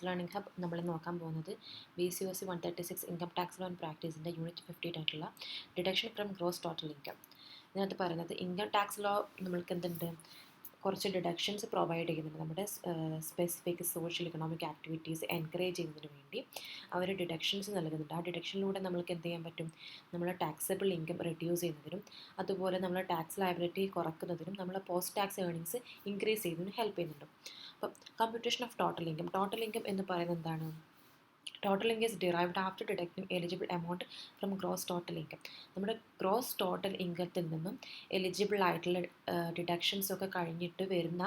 Learning hub നമ്മൾ നോക്കാൻ പോകുന്നത് BCOC 136 income tax law and പ്രാക്ടീസിൻ്റെ യൂണിറ്റ് 15 ആയിട്ടുള്ള deduction from gross total income. ഇതിനകത്ത് പറയുന്നത് ഇൻകം ടാക്സ് ലോ നമ്മൾക്ക് എന്തുണ്ട്, കുറച്ച് ഡിഡക്ഷൻസ് പ്രൊവൈഡ് ചെയ്യുന്നുണ്ട്. നമ്മുടെ specific social economic activities encourage ചെയ്യുന്നതിന് വേണ്ടി അവർ ഡിഡക്ഷൻസ് നൽകുന്നുണ്ട്. ആ ഡിഡക്ഷനിലൂടെ നമ്മൾക്ക് എന്ത് ചെയ്യാൻ പറ്റും, നമ്മൾ ടാക്സബിൾ ഇൻകം റെഡ്യൂസ് ചെയ്യുന്നതിനും അതുപോലെ നമ്മൾ ടാക്സ് ലയബിലിറ്റി കുറക്കുന്നതിനും നമ്മൾ പോസ്റ്റ് ടാക്സ് ഏർണിങ്സ് ഇൻക്രീസ് ചെയ്യുന്നതിനും ഹെൽപ്പ് ചെയ്യുന്നുണ്ട്. അപ്പം കമ്പ്യൂട്ടേഷൻ ഓഫ് ടോട്ടൽ ഇൻകം എന്ന് പറയുന്നത് എന്താണ്? Total income is derived after deducting eligible amount from gross total income. നമ്മുടെ ഗ്രോസ് ടോട്ടൽ ഇൻകത്തിൽ നിന്നും എലിജിബിൾ ആയിട്ടുള്ള ഡിഡക്ഷൻസ് ഒക്കെ കഴിഞ്ഞിട്ട് വരുന്ന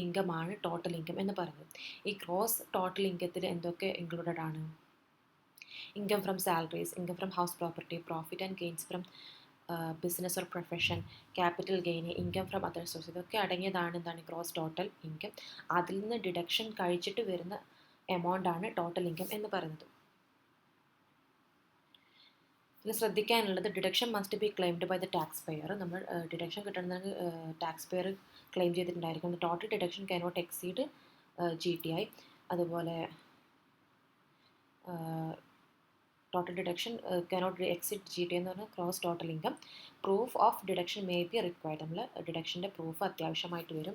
ഇൻകമാണ് ടോട്ടൽ ഇൻകം എന്ന് പറയുന്നത്. ഈ ഗ്രോസ് ടോട്ടൽ ഇൻകത്തിൽ എന്തൊക്കെ ഇൻക്ലൂഡഡ് ആണ്? Income from salaries, income from house property, profit and gains from business or profession, capital gain, income from other source, ഇതൊക്കെ അടങ്ങിയതാണ് എന്താണ് ഗ്രോസ് ടോട്ടൽ ഇൻകം. അതിൽ നിന്ന് ഡിഡക്ഷൻ കഴിച്ചിട്ട് വരുന്ന എമൗണ്ട് ആണ് ടോട്ടൽ ഇൻകം എന്ന് പറയുന്നത്. ഇതിൽ ശ്രദ്ധിക്കാനുള്ളത്, deduction must be claimed by the tax payer. നമ്മൾ ഡിഡക്ഷൻ കിട്ടണമെങ്കിൽ ടാക്സ് പെയർ ക്ലെയിം ചെയ്തിട്ടുണ്ടായിരിക്കും. Total deduction cannot exceed GTI. അതുപോലെ total deduction cannot exceed GTI എന്ന് പറഞ്ഞാൽ gross total income. Proof of deduction may be required. നമ്മൾ ഡിഡക്ഷൻ്റെ proof അത്യാവശ്യമായിട്ട് വരും.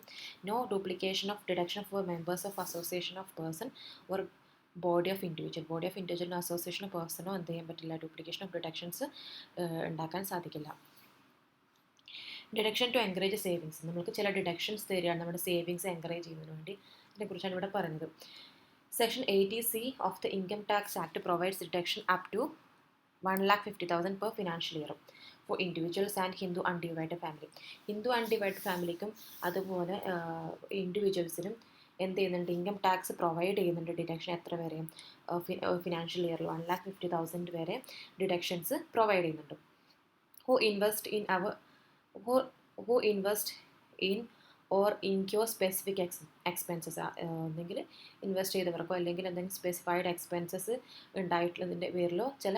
No duplication of deduction for members of association of person or body of ഇൻഡിവിജ്വലിനോ അസോസിയേഷനോ പേഴ്സണോ എന്ത് ചെയ്യാൻ പറ്റില്ല, ഡ്യൂപ്ലിക്കേഷൻ ഓഫ് ഡിഡക്ഷൻസ് ഉണ്ടാക്കാൻ സാധിക്കില്ല. Deduction to encourage savings. നമുക്ക് ചില ഡിഡക്ഷൻസ് തരികയാണ് നമ്മുടെ സേവിങ്സ് എൻകറേജ് ചെയ്യുന്നതിന് വേണ്ടി. ഇതിനെക്കുറിച്ചാണ് ഇവിടെ പറയുന്നത്. Section 80C of the Income Tax Act provides deduction up to 1,50,000 per financial year for individuals and Hindu undivided family. Hindu undivided ഫാമിലിക്കും അതുപോലെ ഇൻഡിവിജ്വൽസിനും എന്ത് ചെയ്യുന്നുണ്ട്, ഇൻകം ടാക്സ് പ്രൊവൈഡ് ചെയ്യുന്നുണ്ട്. ഡിഡക്ഷൻ എത്ര വരെ? ഫിനാൻഷ്യൽ ഇയറിൽ 1,50,000 വരെ ഡിഡക്ഷൻസ് പ്രൊവൈഡ് ചെയ്യുന്നുണ്ട്. Who invest in or incur specific expenses. എന്തെങ്കിൽ ഇൻവെസ്റ്റ് ചെയ്തവർക്കോ അല്ലെങ്കിൽ എന്തെങ്കിലും സ്പെസിഫൈഡ് എക്സ്പെൻസസ് ഉണ്ടായിട്ടുള്ളതിൻ്റെ പേരിലോ ചില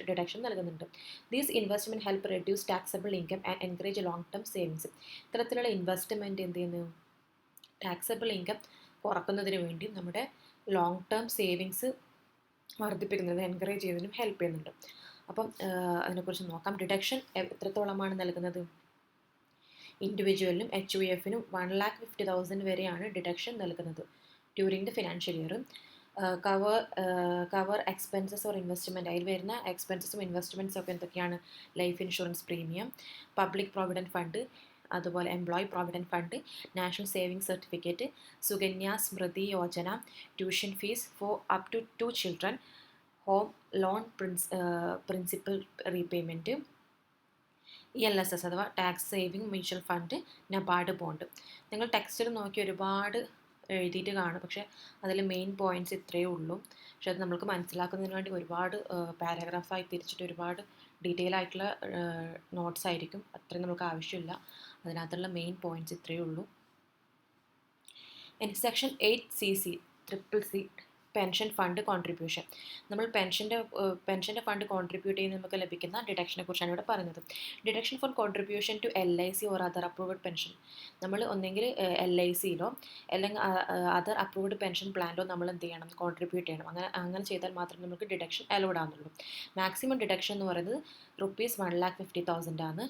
ഡിഡക്ഷൻ നൽകുന്നുണ്ട്. These investment help reduce taxable income and encourage long term savings. ഇത്തരത്തിലുള്ള ഇൻവെസ്റ്റ്മെൻറ്റ് എന്ത് ചെയ്യുന്നു, ടാക്സബിൾ ഇൻകം കുറക്കുന്നതിന് വേണ്ടി നമ്മുടെ ലോങ് ടേം സേവിങ്സ് വർദ്ധിപ്പിക്കുന്നതിന് എൻകറേജ് ചെയ്യുന്നതിനും ഹെൽപ്പ് ചെയ്യുന്നുണ്ട്. അപ്പം അതിനെക്കുറിച്ച് നോക്കാം. ഡിഡക്ഷൻ എത്രത്തോളമാണ് നൽകുന്നത്? ഇൻഡിവിജ്വലിനും HUFനും 1,50,000 വരെയാണ് ഡിഡക്ഷൻ നൽകുന്നത് during the financial year. Cover expenses or investment. അതിൽ വരുന്ന എക്സ്പെൻസസും ഇൻവെസ്റ്റ്മെൻറ്റ്സും ഒക്കെ എന്തൊക്കെയാണ്? Life insurance premium, public provident fund, അതുപോലെ employee provident fund, national savings certificate, Sukanya Smriti Yojana, tuition fees for up to 2 children, home loan principal repayment, ELSS അഥവാ tax saving mutual fund, NABARD bond. നിങ്ങൾ ടെക്സ്റ്റിൽ നോക്കി ഒരുപാട് എഴുതിയിട്ട് കാണും, പക്ഷേ അതിൽ മെയിൻ പോയിൻറ്റ്സ് ഇത്രയേ ഉള്ളൂ. പക്ഷെ അത് നമുക്ക് മനസ്സിലാക്കുന്നതിന് വേണ്ടി ഒരുപാട് പാരഗ്രാഫായി തിരിച്ചിട്ട് ഒരുപാട് ഡീറ്റെയിൽ ആയിട്ടുള്ള നോട്ട്സ് ആയിരിക്കും. അത്രയും നമുക്ക് ആവശ്യമില്ല. അതിനകത്തുള്ള മെയിൻ പോയിൻറ്റ്സ് ഇത്രയേ ഉള്ളൂ. ഇനി section 8CC pension fund contribution. നമ്മൾ പെൻഷൻ്റെ ഫണ്ട് കോൺട്രിബ്യൂട്ട് ചെയ്യുന്ന നമുക്ക് ലഭിക്കുന്ന ഡിഡക്ഷനെ കുറിച്ചാണ് ഇവിടെ പറയുന്നത്. Deduction for contribution to LIC or other approved pension. നമ്മൾ ഒന്നെങ്കിൽ LICയിലോ അല്ലെങ്കിൽ അതർ അപ്രൂവ്ഡ് പെൻഷൻ പ്ലാനിലോ നമ്മൾ എന്ത് ചെയ്യണം, കോൺട്രിബ്യൂട്ട് ചെയ്യണം. അങ്ങനെ ചെയ്താൽ മാത്രമേ നമുക്ക് ഡിഡക്ഷൻ അലൗഡ് ആകുന്നുള്ളൂ. മാക്സിമം ഡിഡക്ഷൻ എന്ന് പറയുന്നത് ₹1,50,000 ആണ്.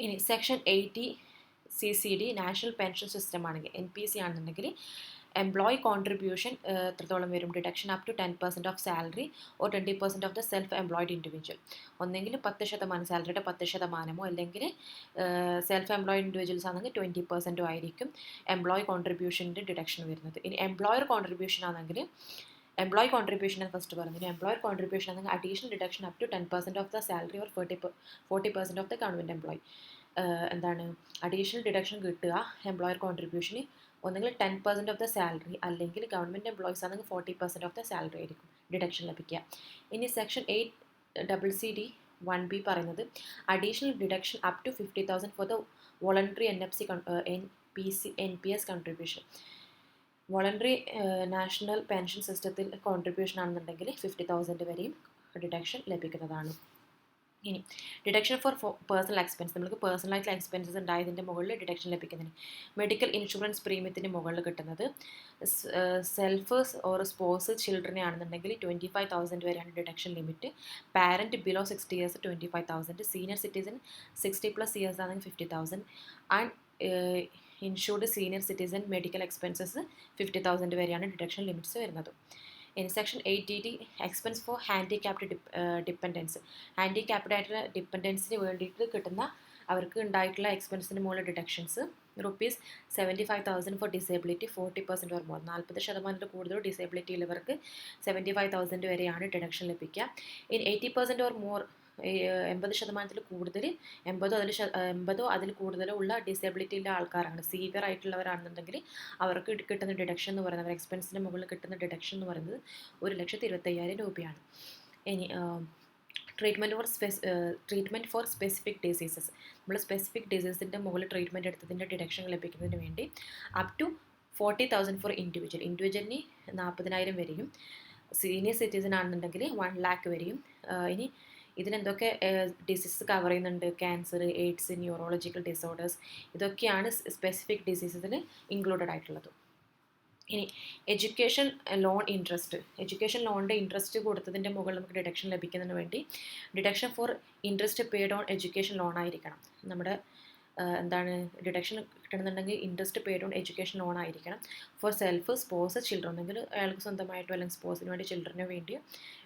ഇനി section 80CCD national pension system ആണെങ്കിൽ NPC ആണെന്നുണ്ടെങ്കിൽ എംപ്ലോയി കോൺട്രിബ്യൂഷൻ എത്രത്തോളം വരും? Deduction up to 10% of salary or 20% of the self employed individual. ഒന്നെങ്കിൽ 10% സാലറിയുടെ 10%, അല്ലെങ്കിൽ സെൽഫ് എംപ്ലോയിഡ് ഇൻഡിവിജ്വൽസ് ആണെങ്കിൽ 20% ആയിരിക്കും എംപ്ലോയി കോൺട്രിബ്യൂഷൻ്റെ ഡിഡക്ഷൻ വരുന്നത്. ഇനി എംപ്ലോയർ കോൺട്രിബ്യൂഷൻ ആണെങ്കിൽ എംപ്ലോയി കോൺട്രിബ്യൂഷൻ ആണ് ഫസ്റ്റ് പറഞ്ഞത്. എംപ്ലോയർ കോൺട്രിബ്യൂഷൻ ആണെങ്കിൽ additional deduction up to 10% of the salary or 40% of the government employee. എന്താണ് അഡീഷണൽ ഡിഡക്ഷൻ കിട്ടുക എംപ്ലോയർ കോൺട്രിബ്യൂഷന്? ഒന്നെങ്കിൽ 10% ഓഫ് ദ സാലറി, അല്ലെങ്കിൽ ഗവൺമെൻറ് എംപ്ലോയീസ് ആണെങ്കിൽ 40% ഓഫ് ദ സാലറി ആയിരിക്കും ഡിഡക്ഷൻ ലഭിക്കുക. ഇനി സെക്ഷൻ 8CCD 1B പറയുന്നത് additional deduction up to 50,000 for the voluntary NPS contribution. Voluntary national pension സിസ്റ്റത്തിൽ കോൺട്രിബ്യൂഷൻ ആണെന്നുണ്ടെങ്കിൽ 50,000 വരെയും ഡിഡക്ഷൻ ലഭിക്കുന്നതാണ്. ഇനി ഡിഡക്ഷൻ ഫോർ പേഴ്സണൽ എക്സ്പെൻസ്, നമുക്ക് പേഴ്സണലായിട്ടുള്ള എക്സ്പെൻസസ് ഉണ്ടായതിൻ്റെ മുകളിൽ ഡിഡക്ഷൻ ലഭിക്കുന്നതിന്. മെഡിക്കൽ ഇൻഷുറൻസ് പ്രീമിയത്തിൻ്റെ മുകളിൽ കിട്ടുന്നത്. സെൽഫ് ഓർ സ്പോസ് ചിൽഡ്രനെ ആണെന്നുണ്ടെങ്കിൽ 25,000 വരെയാണ് deduction limit. Parent below 60 years 25,000, senior citizen 60+ years ആണെങ്കിൽ 50,000, and insured senior citizen medical expenses 50,000 വരെയാണ് ഡിഡക്ഷൻ ലിമിറ്റ്സ് വരുന്നത്. In section 8D expense for handicapped dependents, handicapped ആയിട്ടുള്ള ഡിപ്പെൻഡൻസിന് വേണ്ടിയിട്ട് കിട്ടുന്ന അവർക്ക് ഉണ്ടായിട്ടുള്ള എക്സ്പെൻസിന് മുകളിൽ deductions. ₹75,000 for disability 40% or more, 40% കൂടുതൽ ഡിസേബിലിറ്റി ഉള്ളവർക്ക് 75,000 വരെയാണ് ഡിഡക്ഷൻ ലഭിക്കുക. ഇൻ 80% ഓർ മോർ, 80% കൂടുതൽ, 80 അതിൽ കൂടുതലോ ഉള്ള ഡിസേബിലിറ്റി ഉള്ള ആൾക്കാരാണ്, സീവിയർ ആയിട്ടുള്ളവരാണെന്നുണ്ടെങ്കിൽ അവർക്ക് കിട്ടുന്ന ഡിഡക്ഷൻ എന്ന് പറയുന്നത്, അവർ എക്സ്പെൻസിന് മുകളിൽ കിട്ടുന്ന ഡിഡക്ഷൻ എന്ന് പറയുന്നത് 1,25,000 രൂപയാണ്. ഇനി ട്രീറ്റ്മെൻറ്റ് ഫോർ സ്പെസിഫിക് ഡിസീസസ്, നമ്മൾ സ്പെസിഫിക് ഡിസീസിൻ്റെ മുകളിൽ ട്രീറ്റ്മെൻറ്റ് എടുത്തതിൻ്റെ ഡിഡക്ഷൻ ലഭിക്കുന്നതിന് വേണ്ടി അപ് ടു 40,000 ഫോർ ഇൻഡിവിജ്വലിന് 40,000 വരെയും, സീനിയർ സിറ്റിസൺ ആണെന്നുണ്ടെങ്കിൽ 1 lakh വരെയും. ഇനി ഇതിനെന്തൊക്കെ ഡിസീസസ് കവർ ചെയ്യുന്നുണ്ട്? ക്യാൻസർ, എയ്ഡ്സ്, ന്യൂറോളജിക്കൽ ഡിസോർഡേഴ്സ്, ഇതൊക്കെയാണ് സ്പെസിഫിക് ഡിസീസസിൽ ഇൻക്ലൂഡഡ് ആയിട്ടുള്ളത്. ഇനി എഡ്യൂക്കേഷൻ ലോൺ ഇൻട്രസ്റ്റ്, എഡ്യൂക്കേഷൻ ലോണിൻ്റെ ഇൻട്രസ്റ്റ് കൊടുത്തതിൻ്റെ മുകളിൽ നമുക്ക് ഡിഡക്ഷൻ ലഭിക്കുന്നതിന് വേണ്ടി deduction for interest paid on education loan ആയിരിക്കണം. നമ്മുടെ ഡിഡക്ഷൻ കിട്ടണമെന്നുണ്ടെങ്കിൽ interest paid on education loan ആയിരിക്കണം. ഫോർ സെൽഫ്, സ്പോസ്, ചിൽഡ്രൻ, എന്നെങ്കിൽ അയാൾക്ക് സ്വന്തമായിട്ടോ അല്ലെങ്കിൽ സ്പോസിന് വേണ്ടി ചിൽഡ്രന് വേണ്ടി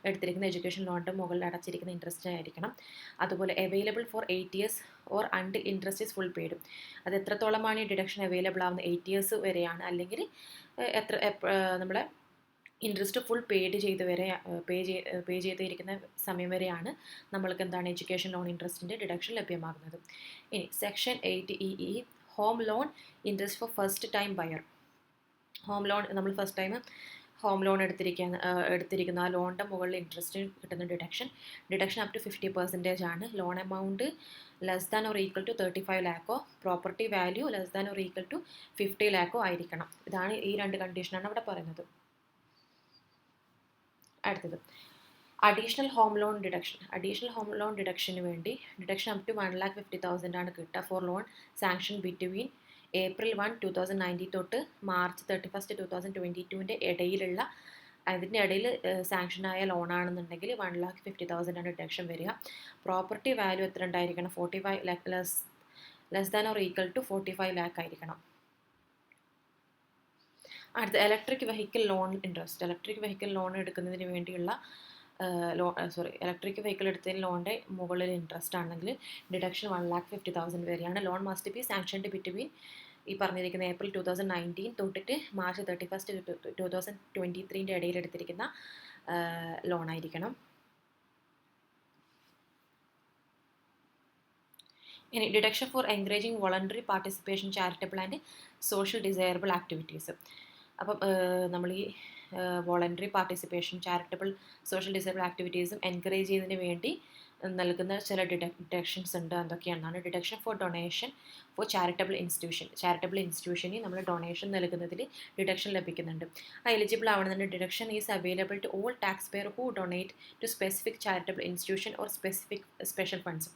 എടുത്തിരിക്കുന്ന എഡ്യൂക്കേഷൻ ലോണിൻ്റെ മുകളിൽ അടച്ചിരിക്കുന്ന ഇൻട്രസ്റ്റ് ആയിരിക്കണം. അതുപോലെ available for 8 years or until interest is full paid, അത് എത്രത്തോളമാണ് ഈ ഡിഡക്ഷൻ അവൈലബിൾ ആവുന്നത്? 8 years വരെയാണ്, അല്ലെങ്കിൽ നമ്മളെ ഇൻട്രസ്റ്റ് ഫുൾ പേ ചെയ്തിരിക്കുന്ന സമയം വരെയാണ് നമ്മൾക്ക് എഡ്യൂക്കേഷൻ ലോൺ ഇൻട്രസ്റ്റിൻ്റെ ഡിഡക്ഷൻ ലഭ്യമാകുന്നത്. ഇനി section 8E home loan interest for first time buyer, home loan നമ്മൾ ഫസ്റ്റ് ടൈം ഹോം ലോൺ എടുത്തിരിക്കുന്ന ആ ലോണിൻ്റെ മുകളിൽ ഇൻട്രസ്റ്റ് കിട്ടുന്ന ഡിഡക്ഷൻ അപ് ടു 50% ആണ്. Loan amount less than or equal to 35 lakh, property value less than or equal to 50 lakh ആയിരിക്കണം. ഇതാണ് ഈ 2 കണ്ടീഷനാണ് അവിടെ പറയുന്നത്. അടുത്തത് അഡീഷണൽ ഹോം ലോൺ ഡിഡക്ഷന് വേണ്ടി ഡിഡക്ഷൻ അപ് ടു 1,50,000 ആണ് കിട്ടുക four loan sanction between April 1, 2019 തൊട്ട് March 31, 2022 ഇടയിലുള്ള, അതിൻ്റെ ഇടയിൽ സാങ്ഷനായ ലോണാണെന്നുണ്ടെങ്കിൽ 1,50,000 ആണ് ഡിഡക്ഷൻ വരിക. പ്രോപ്പർട്ടി വാല്യൂ എത്ര ഉണ്ടായിരിക്കണം? 45 lakh less than or equal to 45 lakh ആയിരിക്കണം. അടുത്ത electric vehicle loan interest, electric vehicle loan എടുക്കുന്നതിന് വേണ്ടിയുള്ള ഇലക്ട്രിക് വെഹിക്കിൾ എടുത്തതിന് ലോണിൻ്റെ മുകളിൽ ഇൻട്രസ്റ്റ് ആണെങ്കിൽ ഡിഡക്ഷൻ 1,50,000 വരെയാണ്. Loan must be sanctioned between ഈ പറഞ്ഞിരിക്കുന്ന April 2019 തൊട്ടിട്ട് March 31, 2023 ഇടയിൽ എടുത്തിരിക്കുന്ന ലോണായിരിക്കണം. ഇനി deduction for encouraging voluntary participation charitable and social desirable activities. അപ്പം നമ്മൾ ഈ voluntary participation, charitable, social disable ആക്ടിവിറ്റീസും എൻകറേജ് ചെയ്യുന്നതിന് വേണ്ടി നൽകുന്ന ചില ഡിഡക്ഷൻസ് ഉണ്ട്. എന്തൊക്കെയാണെന്നാണ് deduction for donation for charitable ഇൻസ്റ്റിറ്റ്യൂഷന് നമ്മൾ ഡൊണേഷൻ നൽകുന്നതിൽ ഡിഡക്ഷൻ ലഭിക്കുന്നുണ്ട്. ആ എലിജിബിൾ ആവണമെന്നുണ്ട്. Deduction is available to all tax payer who donate to specific charitable institution or special funds.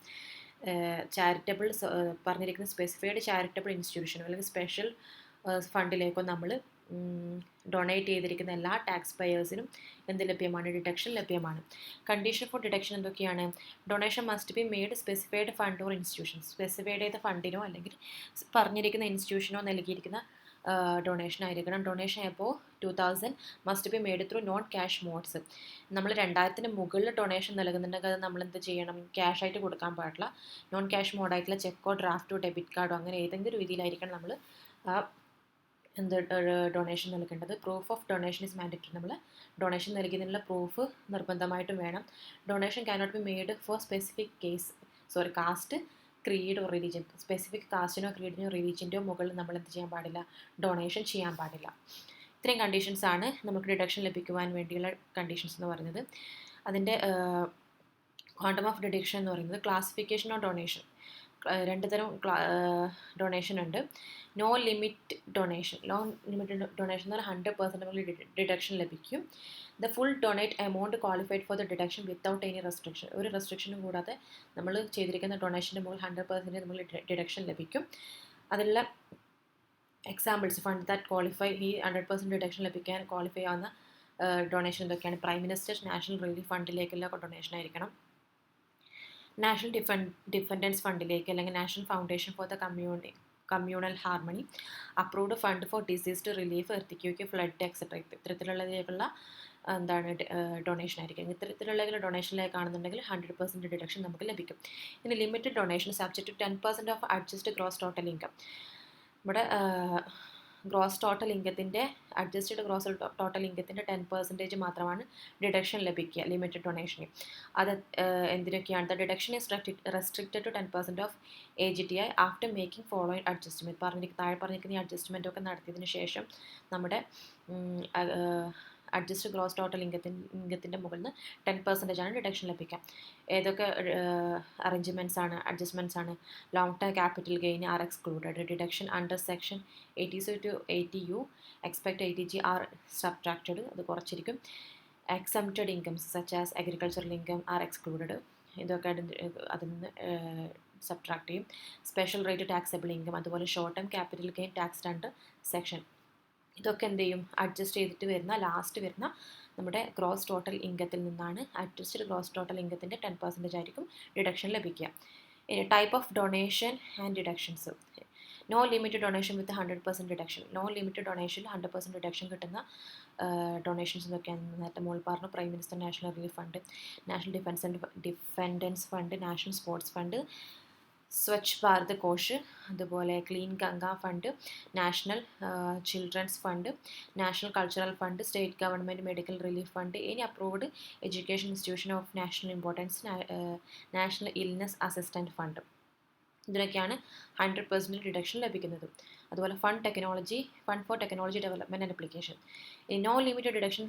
Charitable പറഞ്ഞിരിക്കുന്ന സ്പെസിഫൈഡ് ചാരിറ്റബിൾ ഇൻസ്റ്റിറ്റ്യൂഷനോ അല്ലെങ്കിൽ സ്പെഷ്യൽ ഫണ്ടിലേക്കോ നമ്മൾ ഡൊണേറ്റ് ചെയ്തിരിക്കുന്ന എല്ലാ ടാക്സ് പേയേഴ്സിനും എന്ത് ലഭ്യമാണ്? ഡിഡക്ഷൻ ലഭ്യമാണ്. കണ്ടീഷൻ ഫോർ ഡിഡക്ഷൻ എന്തൊക്കെയാണ്? Donation must be made specified fund or institution, specified ചെയ്ത ഫണ്ടിനോ അല്ലെങ്കിൽ പറഞ്ഞിരിക്കുന്ന ഇൻസ്റ്റിറ്റ്യൂഷനോ നൽകിയിരിക്കുന്ന ഡൊണേഷൻ ആയിരിക്കണം. Donation above 2,000 must be made through non cash modes. നമ്മൾ 2,000 മുകളിൽ ഡൊണേഷൻ നൽകുന്നുണ്ടെങ്കിൽ അത് നമ്മൾ എന്ത് ചെയ്യണം? ക്യാഷ് ആയിട്ട് കൊടുക്കാൻ പാടില്ല. നോൺ ക്യാഷ് മോഡായിട്ടുള്ള ചെക്കോ ഡ്രാഫ്റ്റോ ഡെബിറ്റ് കാർഡോ അങ്ങനെ ഏതെങ്കിലും രീതിയിലായിരിക്കണം നമ്മൾ ഡൊണേഷൻ നൽകേണ്ടത്. Proof of donation is mandatory. നമ്മൾ ഡൊണേഷൻ നൽകിയതിനുള്ള പ്രൂഫ് നിർബന്ധമായിട്ടും വേണം. Donation cannot be made for specific caste, creed or religion. Specific കാസ്റ്റിനോ ക്രീഡിനോ റിലീജിയൻ്റെയോ മുകളിൽ നമ്മൾ എന്ത് ചെയ്യാൻ പാടില്ല? ഡൊണേഷൻ ചെയ്യാൻ പാടില്ല. ഇത്രയും കണ്ടീഷൻസാണ് നമുക്ക് ഡിഡക്ഷൻ ലഭിക്കുവാൻ വേണ്ടിയുള്ള കണ്ടീഷൻസ് എന്ന് പറയുന്നത്. അതിൻ്റെ ക്വാണ്ടം ഓഫ് ഡിഡക്ഷൻ എന്ന് പറയുന്നത് ക്ലാസിഫിക്കേഷൻ ഓഫ് ഡൊണേഷൻ. രണ്ട് തരം ഡൊണേഷൻ ഉണ്ട്. No limit donation. ഡൊണേഷൻ എന്ന് പറഞ്ഞാൽ 100% ഡിഡക്ഷൻ ലഭിക്കും. The full donate amount qualified for the deduction without any restriction. ഒരു റെസ്ട്രിക്ഷനും കൂടാതെ നമ്മൾ ചെയ്തിരിക്കുന്ന ഡൊണേഷൻ്റെ മുകളിൽ 100% നമ്മൾ ഡിഡക്ഷൻ ലഭിക്കും. അതിലുള്ള എക്സാമ്പിൾസ് ഫണ്ട് ദാറ്റ് ക്വാളിഫൈ, ഈ 100% ഡിഡക്ഷൻ ലഭിക്കാൻ ക്വാളിഫൈ ആവുന്ന ഡൊണേഷൻ എന്തൊക്കെയാണ്? പ്രൈം മിനിസ്റ്റർ നാഷണൽ റിലീഫ് ഫണ്ടിലേക്കുള്ള ഡൊണേഷൻ ആയിരിക്കണം, നാഷണൽ ഡിഫൻഡൻസ് ഫണ്ടിലേക്ക് അല്ലെങ്കിൽ national foundation for the communal harmony, approved fund for diseased relief, earthquake, flood etcetera. ഇത്തരത്തിലുള്ളതിലേക്കുള്ള എന്താണ് ഡൊണേഷൻ ആയിരിക്കും. ഇത്തരത്തിലുള്ള ഡൊണേഷനിലേക്കാണെന്നുണ്ടെങ്കിൽ 100% ഡിഡക്ഷൻ നമുക്ക് ലഭിക്കും. ഇനി limited donation subject to 10% of adjust gross total income. ഇവിടെ ഗ്രോസ് ടോട്ടൽ ഇൻകത്തിൻ്റെ അഡ്ജസ്റ്റഡ് ഗ്രോസ് ടോട്ടൽ ഇൻകത്തിൻ്റെ 10% മാത്രമാണ് ഡിഡക്ഷൻ ലഭിക്കുക ലിമിറ്റഡ് ഡൊണേഷന്. അത് എന്തിനൊക്കെയാണ്? The deduction is restricted to 10% of AGTI after making following adjustment. താഴെ പറഞ്ഞിരിക്കുന്ന ഈ അഡ്ജസ്റ്റ്മെൻ്റ് ഒക്കെ നടത്തിയതിന് ശേഷം നമ്മുടെ അഡ്ജസ്റ്റ് ഗ്രോസ് ടോട്ടൽ ഇൻകത്തിൻ്റെ മുകളിൽ നിന്ന് 10% ആണ് ഡിഡക്ഷൻ ലഭിക്കാം. ഏതൊക്കെ അറേഞ്ച്മെൻറ്റ്സ് ആണ്, അഡ്ജസ്റ്റ്മെൻറ്റ്സ് ആണ്? Long term capital gain are excluded. Deduction under section 80C to 80U expect ATG are subtracted, അത് കുറച്ചിരിക്കും. Exempted incomes such as agricultural income are excluded, ഇതൊക്കെ അതിൽ നിന്ന് സബ്ട്രാക്ട് ചെയ്യും. സ്പെഷ്യൽ റേറ്റ് ടാക്സബിൾ ഇൻകം, അതുപോലെ short term capital gain taxed under section, ഇതൊക്കെ എന്ത് ചെയ്യും? അഡ്ജസ്റ്റ് ചെയ്തിട്ട് ലാസ്റ്റ് വരുന്ന നമ്മുടെ ഗ്രോസ് ടോട്ടൽ ഇൻകത്തിൽ നിന്നാണ്. അഡ്ജസ്റ്റഡ് ഗ്രോസ് ടോട്ടൽ ഇൻകത്തിൻ്റെ 10% ആയിരിക്കും ഡിഡക്ഷൻ ലഭിക്കുക. ഇനി type of donation and deductions. No limited donation with 100% deduction. No limited ഡൊണേഷനിൽ 100% ഡിഡക്ഷൻ കിട്ടുന്ന ഡൊണേഷൻസ് എന്തൊക്കെയാണെന്ന് നേരത്തെ മോൾ പറഞ്ഞു. Prime minister national relief fund, national defence fund, national sports fund, Swachh Bharat Kosh, അതുപോലെ clean Ganga fund, national children's fund, national cultural fund, state government medical relief fund, any approved education institution of national importance, national illness assistant fund. ഇതിനൊക്കെയാണ് 100% deduction ലഭിക്കുന്നത്. അതുപോലെ fund for technology development and application. No limited deduction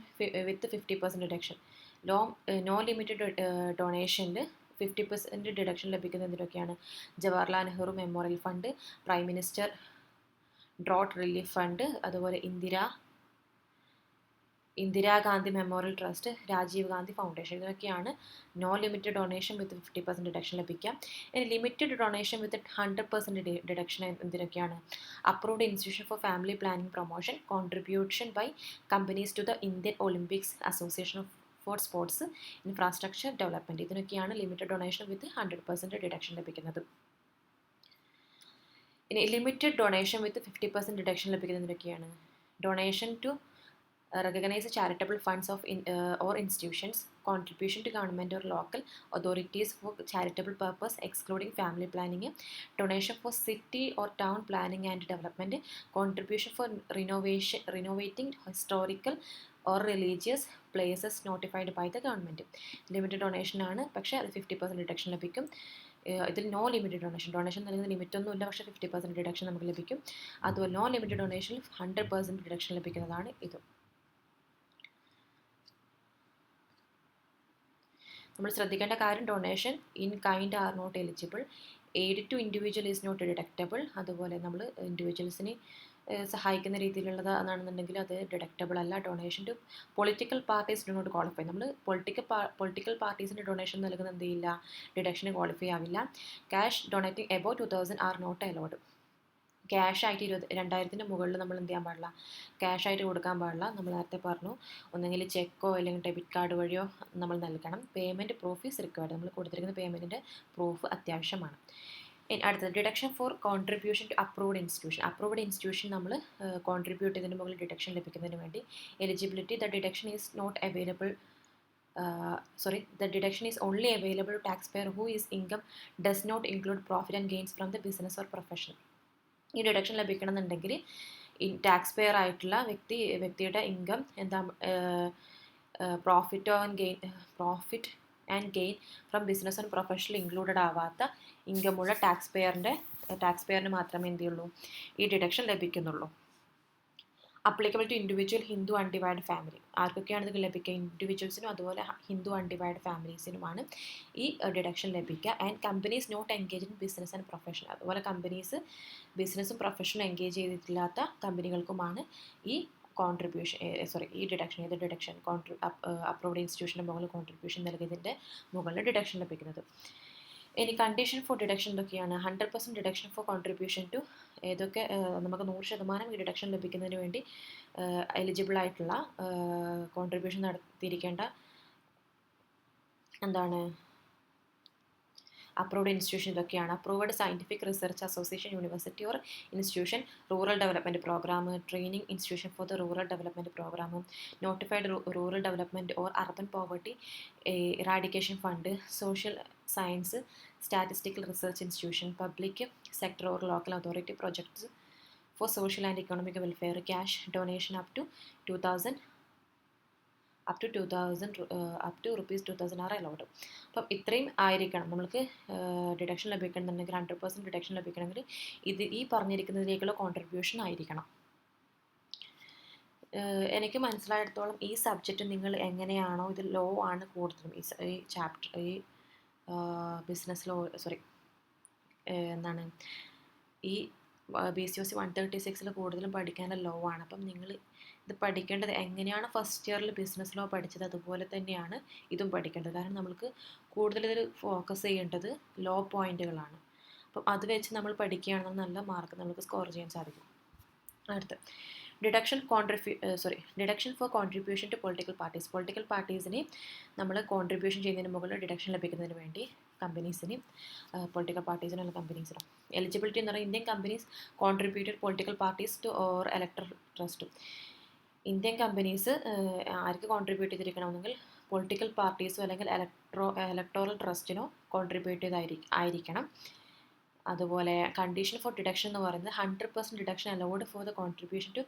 with 50% deduction. No limited ഡൊണേഷനിൽ 50% deduction ലഭിക്കുന്നതിനൊക്കെയാണ് Jawaharlal Nehru memorial fund, prime minister drought relief fund, അതുപോലെ Indira Gandhi memorial trust, Rajiv Gandhi foundation. ഇതൊക്കെയാണ് no limited donation with 50% deduction ലഭിക്കാം. ഇനി limited donation with 100% deduction എന്തിനൊക്കെയാണ്? Approved institution for family planning promotion, contribution by companies to the Indian Olympics association for sports infrastructure development. ഇതിനൊക്കെയാണ് limited donation with 100% deduction ലഭിക്കുന്നത്. ഇനി limited donation with 50% deduction ലഭിക്കുന്നതിനൊക്കെയാണ്? Donation to recognize charitable funds of or institutions, contribution to government or local authorities for charitable purpose excluding family planning, donation for city or town planning and development, contribution for renovating historical or religious places notified by the government. Limited donation ആണ്, പക്ഷേ അത് 50% deduction ലഭിക്കും. ഇതിൽ no limited donation നൽകുന്ന limit ഒന്നുമില്ല, പക്ഷേ 50% deduction നമുക്ക് ലഭിക്കും. അതുപോലെ നോ ലിമിറ്റഡ് ഡൊണേഷനിൽ 100% ഡിഡക്ഷൻ ലഭിക്കുന്നതാണ് ഇത്. നമ്മൾ ശ്രദ്ധിക്കേണ്ട കാര്യം, donation in kind are not eligible, aid to individual is not deductible. അതുപോലെ നമ്മൾ ഇൻഡിവിജ്വൽസിനെ സഹായിക്കുന്ന രീതിയിലുള്ളതാണെന്നുണ്ടെങ്കിൽ അത് ഡിഡക്റ്റബിൾ അല്ല. Donation to political parties do not qualify. നമ്മൾ പൊളിറ്റിക്കൽ പാർട്ടീസിൻ്റെ ഡൊണേഷൻ നൽകുന്ന എന്ത് ചെയ്യില്ല? ഡിഡക്ഷന് ക്വാളിഫൈ ആവില്ല. Cash donating above 2000 are not allowed. ക്യാഷായിട്ട് 20,000 മുകളിൽ നമ്മൾ എന്ത് ചെയ്യാൻ പാടില്ല? ക്യാഷായിട്ട് കൊടുക്കാൻ പാടില്ല. നമ്മൾ നേരത്തെ പറഞ്ഞു, ഒന്നെങ്കിൽ ചെക്കോ അല്ലെങ്കിൽ ഡെബിറ്റ് കാർഡ് വഴിയോ നമ്മൾ നൽകണം. Payment proof is required. നമ്മൾ കൊടുത്തിരിക്കുന്ന പേയ്മെൻറ്റിൻ്റെ പ്രൂഫ് അത്യാവശ്യമാണ്. അടുത്തത് deduction for contribution to approved institution. Approved institution നമ്മൾ കോൺട്രിബ്യൂട്ട് ചെയ്തതിന് മുകളിൽ ഡിഡക്ഷൻ ലഭിക്കുന്നതിന് വേണ്ടി eligibility, the deduction is not available the deduction is only available to taxpayer who is income does not include profit and gains from the business or profession. ഈ deduction ലഭിക്കണമെന്നുണ്ടെങ്കിൽ tax payer ആയിട്ടുള്ള വ്യക്തിയുടെ income എന്താ, profit and gain from business and professional included ആവാത്ത ഇൻകമുള്ള tax പെയറിന് മാത്രമേ എന്ത് ചെയ്യുള്ളൂ? ഈ ഡിഡക്ഷൻ ലഭിക്കുന്നുള്ളൂ. Applicable to individual Hindu undivided family. ആർക്കൊക്കെയാണ് ഇത് ലഭിക്കുക? ഇൻഡിവിജ്വൽസിനും അതുപോലെ ഹിന്ദു അൺഡിവൈഡ് ഫാമിലീസിനുമാണ് ഈ ഡിഡക്ഷൻ ലഭിക്കുക. And companies not engage in business and profession. അതുപോലെ കമ്പനീസ് ബിസിനസ്സും പ്രൊഫഷനും എൻഗേജ് ചെയ്തിട്ടില്ലാത്ത കമ്പനികൾക്കുമാണ് ഈ ഈ ഡിഡക്ഷൻ, ഏത് ഡിഡക്ഷൻ? അപ്രൂവ്ഡ് ഇൻസ്റ്റിറ്റ്യൂഷൻ്റെ മുകളിൽ കോൺട്രിബ്യൂഷൻ നൽകിയതിൻ്റെ മുകളിൽ ഡിഡക്ഷൻ ലഭിക്കുന്നത്. ഇനി കണ്ടീഷൻ ഫോർ ഡിഡക്ഷൻ എന്തൊക്കെയാണ്? 100% ഡിഡക്ഷൻ ഫോർ കോൺട്രിബ്യൂഷൻ ടു, ഏതൊക്കെ നമുക്ക് 100% ഈ ഡിഡക്ഷൻ ലഭിക്കുന്നതിന് വേണ്ടി എലിജിബിൾ ആയിട്ടുള്ള കോൺട്രിബ്യൂഷൻ നടത്തിയിരിക്കേണ്ട എന്താണ് അപ്രൂവ്ഡ് ഇൻസ്റ്റിറ്റ്യൂഷൻ ഇതൊക്കെയാണ്. Approved scientific research association, university or institution, rural development programme, training institution for the rural development programme, notified rural development or urban poverty eradication fund, social science statistical research institution, public sector or local authority projects for social and economic welfare, cash donation up to ₹2,000 are allowed. അപ്പം ഇത്രയും ആയിരിക്കണം നമ്മൾക്ക് deduction ലഭിക്കണമെന്നുണ്ടെങ്കിൽ, 100% deduction ലഭിക്കണമെങ്കിൽ ഈ പറഞ്ഞിരിക്കുന്നതിലേക്കുള്ള contribution ആയിരിക്കണം. എനിക്ക് മനസ്സിലായിടത്തോളം ഈ subject നിങ്ങൾ എങ്ങനെയാണോ, ഇത് ലോ ആണ് കൂടുതലും ഈ ചാപ്റ്റർ, ഈ ബിസിനസ് ലോ, ഈ BCOC 136 കൂടുതലും പഠിക്കാനുള്ള ലോ ആണ്. അപ്പം നിങ്ങൾ ഇത് പഠിക്കേണ്ടത് എങ്ങനെയാണ് ഫസ്റ്റ് ഇയറിൽ ബിസിനസ് ലോ പഠിച്ചത് അതുപോലെ തന്നെയാണ് ഇതും പഠിക്കേണ്ടത്. കാരണം നമ്മൾക്ക് കൂടുതൽ ഇതിൽ ഫോക്കസ് ചെയ്യേണ്ടത് ലോ പോയിന്റുകളാണ്. അപ്പം അത് വെച്ച് നമ്മൾ പഠിക്കുകയാണെങ്കിൽ നല്ല മാർക്ക് നമുക്ക് സ്കോർ ചെയ്യാൻ സാധിക്കും. അടുത്ത് deduction for contribution to political parties. Political പാർട്ടീസിന് നമ്മൾ കോൺട്രിബ്യൂഷൻ ചെയ്യുന്നതിന് മുകളിൽ ഡിഡക്ഷൻ ലഭിക്കുന്നതിന് വേണ്ടി കമ്പനീസിന്, പൊളിറ്റിക്കൽ പാർട്ടീസിനും അല്ലെങ്കിൽ കമ്പനീസിനും എലിജിബിലിറ്റി എന്ന് പറയുന്നത് Indian companies contributed political parties to or electoral trust. Indian companies ആർക്ക് കോൺട്രിബ്യൂട്ട് ചെയ്തിരിക്കണമെങ്കിൽ പൊളിറ്റിക്കൽ പാർട്ടീസോ അല്ലെങ്കിൽ ഇലക്ടോറൽ ട്രസ്റ്റിനോ കോൺട്രിബ്യൂട്ട് ചെയ്തായിരിക്കണം. അതുപോലെ കണ്ടീഷൻ ഫോർ ഡിഡക്ഷൻ എന്ന് പറയുന്നത് 100% deduction allowed for the contribution to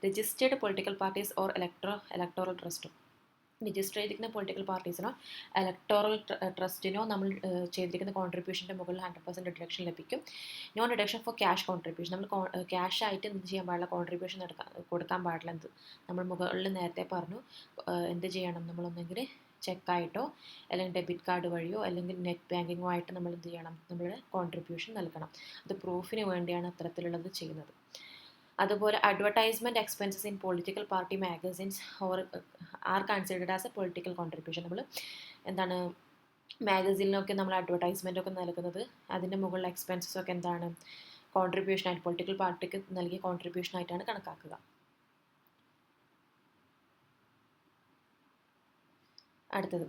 registered political parties or electoral ട്രസ്റ്റും. രജിസ്റ്റർ ചെയ്തിരിക്കുന്ന പൊളിറ്റിക്കൽ പാർട്ടീസിനോ ഇലക്ടോറൽ ട്രസ്റ്റിനോ നമ്മൾ ചെയ്തിരിക്കുന്ന കോൺട്രിബ്യൂഷൻ്റെ മുകളിൽ 100% ഡിഡക്ഷൻ ലഭിക്കും. Non deduction for cash contribution. നമ്മൾ ക്യാഷ് ആയിട്ട് എന്ത് ചെയ്യാൻ പാടില്ല, കോൺട്രിബ്യൂഷൻ കൊടുക്കാൻ പാടില്ല. നമ്മൾ മുകളിൽ നേരത്തെ പറഞ്ഞു എന്ത് ചെയ്യണം, നമ്മളൊന്നെങ്കിൽ ചെക്കായിട്ടോ അല്ലെങ്കിൽ ഡെബിറ്റ് കാർഡ് വഴിയോ അല്ലെങ്കിൽ നെറ്റ് ബാങ്കിങ്ങോ ആയിട്ട് നമ്മൾ എന്ത് ചെയ്യണം, നമ്മളുടെ കോൺട്രിബ്യൂഷൻ നൽകണം. അത് പ്രൂഫിന് വേണ്ടിയാണ് അത്തരത്തിലുള്ളത് ചെയ്യുന്നത്. അതുപോലെ advertisement expenses in political party magazines are considered as a political contribution. നമ്മൾ മാഗസിനിലൊക്കെ നമ്മൾ അഡ്വർടൈസ്മെൻറ്റൊക്കെ നൽകുന്നത് അതിൻ്റെ മുകളിൽ എക്സ്പെൻസസൊക്കെ കോൺട്രിബ്യൂഷനായിട്ട്, പൊളിറ്റിക്കൽ പാർട്ടിക്ക് നൽകിയ കോൺട്രിബ്യൂഷനായിട്ടാണ് കണക്കാക്കുക. അടുത്തത്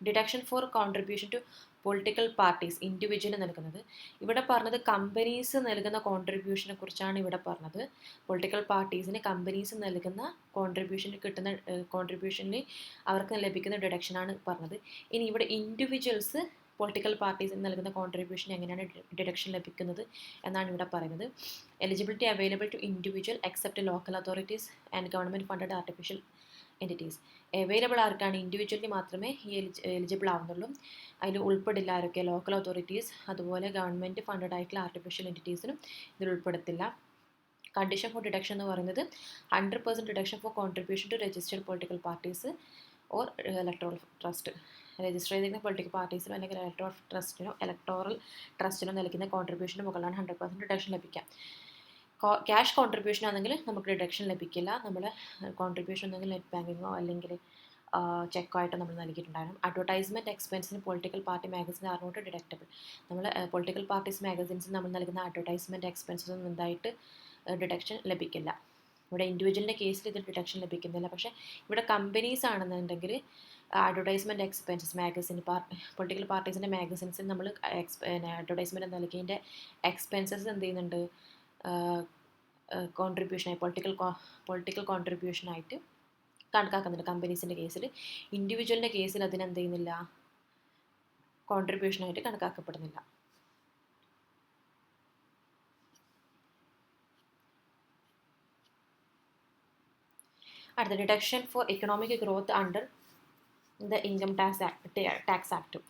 deduction for contribution to political parties individual നൽകുന്നത്. ഇവിടെ പറഞ്ഞത് കമ്പനീസ് നൽകുന്ന കോൺട്രിബ്യൂഷനെ കുറിച്ചാണ് ഇവിടെ പറഞ്ഞത്. പൊളിറ്റിക്കൽ പാർട്ടീസിന് കമ്പനീസ് നൽകുന്ന കോൺട്രിബ്യൂഷനിൽ അവർക്ക് ലഭിക്കുന്ന ഡിഡക്ഷനാണ് പറഞ്ഞത്. ഇനി ഇവിടെ ഇൻഡിവിജ്വൽസ് പൊളിറ്റിക്കൽ പാർട്ടീസിന് നൽകുന്ന കോൺട്രിബ്യൂഷൻ എങ്ങനെയാണ് ഡിഡക്ഷൻ ലഭിക്കുന്നത് എന്നാണ് ഇവിടെ പറയുന്നത്. Eligibility available to individual except local authorities and government funded artificial entities. Available ആർക്കാണ്, ഇൻഡിവിജ്വലി മാത്രമേ ഈ എലിജിബിൾ ആവുന്നുള്ളൂ. അതിൽ ഉൾപ്പെടില്ല ആരൊക്കെ? ലോക്കൽ അതോറിറ്റീസ്, അതുപോലെ ഗവൺമെൻറ് ഫണ്ടഡ് ആയിട്ടുള്ള ആർട്ടിഫിഷ്യൽ എൻറ്റിറ്റീസിനും ഇതിൽ ഉൾപ്പെടുത്തില്ല. കണ്ടീഷൻ ഫോർ ഡിഡക്ഷൻ എന്ന് പറയുന്നത് 100% deduction for contribution to registered political parties or electoral trust. Register ചെയ്തിരിക്കുന്ന പൊളിറ്റിക്കൽ പാർട്ടീസിനോ അല്ലെങ്കിൽ ഇലക്ടോറൽ ട്രസ്റ്റിനോ നൽകുന്ന കോൺട്രിബ്യൂഷന് മുകളിലാണ് 100% ഡിഡക്ഷൻ ലഭിക്കുക. ക്യാഷ് കോൺട്രിബ്യൂഷൻ ആണെങ്കിൽ നമുക്ക് ഡിഡക്ഷൻ ലഭിക്കില്ല. നമ്മൾ കോൺട്രിബ്യൂഷൻ ഒന്നെങ്കിൽ നെറ്റ് ബാങ്കിങ്ങോ അല്ലെങ്കിൽ ചെക്കോ ആയിട്ടോ നമ്മൾ നൽകിയിട്ടുണ്ടായിരുന്നു. അഡ്വർടൈസ്മെൻറ്റ് എക്സ്പെൻസിന് political party magazine are not deductible. നമ്മൾ പൊളിറ്റിക്കൽ പാർട്ടീസ് മാഗസിൻസിൽ നമ്മൾ നൽകുന്ന അഡ്വർടൈസ്മെൻറ്റ് എക്സ്പെൻസസ് ഒന്നും എന്തായിട്ട് ഡിഡക്ഷൻ ലഭിക്കില്ല. ഇവിടെ ഇൻഡിവിജ്വലിൻ്റെ കേസിൽ ഇത് ഡിഡക്ഷൻ ലഭിക്കുന്നില്ല. പക്ഷേ ഇവിടെ കമ്പനീസ് ആണെന്നുണ്ടെങ്കിൽ അഡ്വർടൈസ്മെൻറ്റ് എക്സ്പെൻസസ് പൊളിറ്റിക്കൽ പാർട്ടീസിൻ്റെ മാഗസിൻസിൽ നമ്മൾ അഡ്വർടൈസ്മെൻറ്റ് നൽകിയതിൻ്റെ എക്സ്പെൻസസ് എന്ത് ചെയ്യുന്നുണ്ട്, കോൺട്രിബ്യൂഷനായി പൊളിറ്റിക്കൽ കോൺട്രിബ്യൂഷനായിട്ട് കണക്കാക്കുന്നുണ്ട് കമ്പനീസിൻ്റെ കേസിൽ. ഇൻഡിവിജ്വലിൻ്റെ കേസിൽ അതിനെന്ത് ചെയ്യുന്നില്ല, കോൺട്രിബ്യൂഷനായിട്ട് കണക്കാക്കപ്പെടുന്നില്ല. അടുത്ത deduction four economic growth under the income tax act.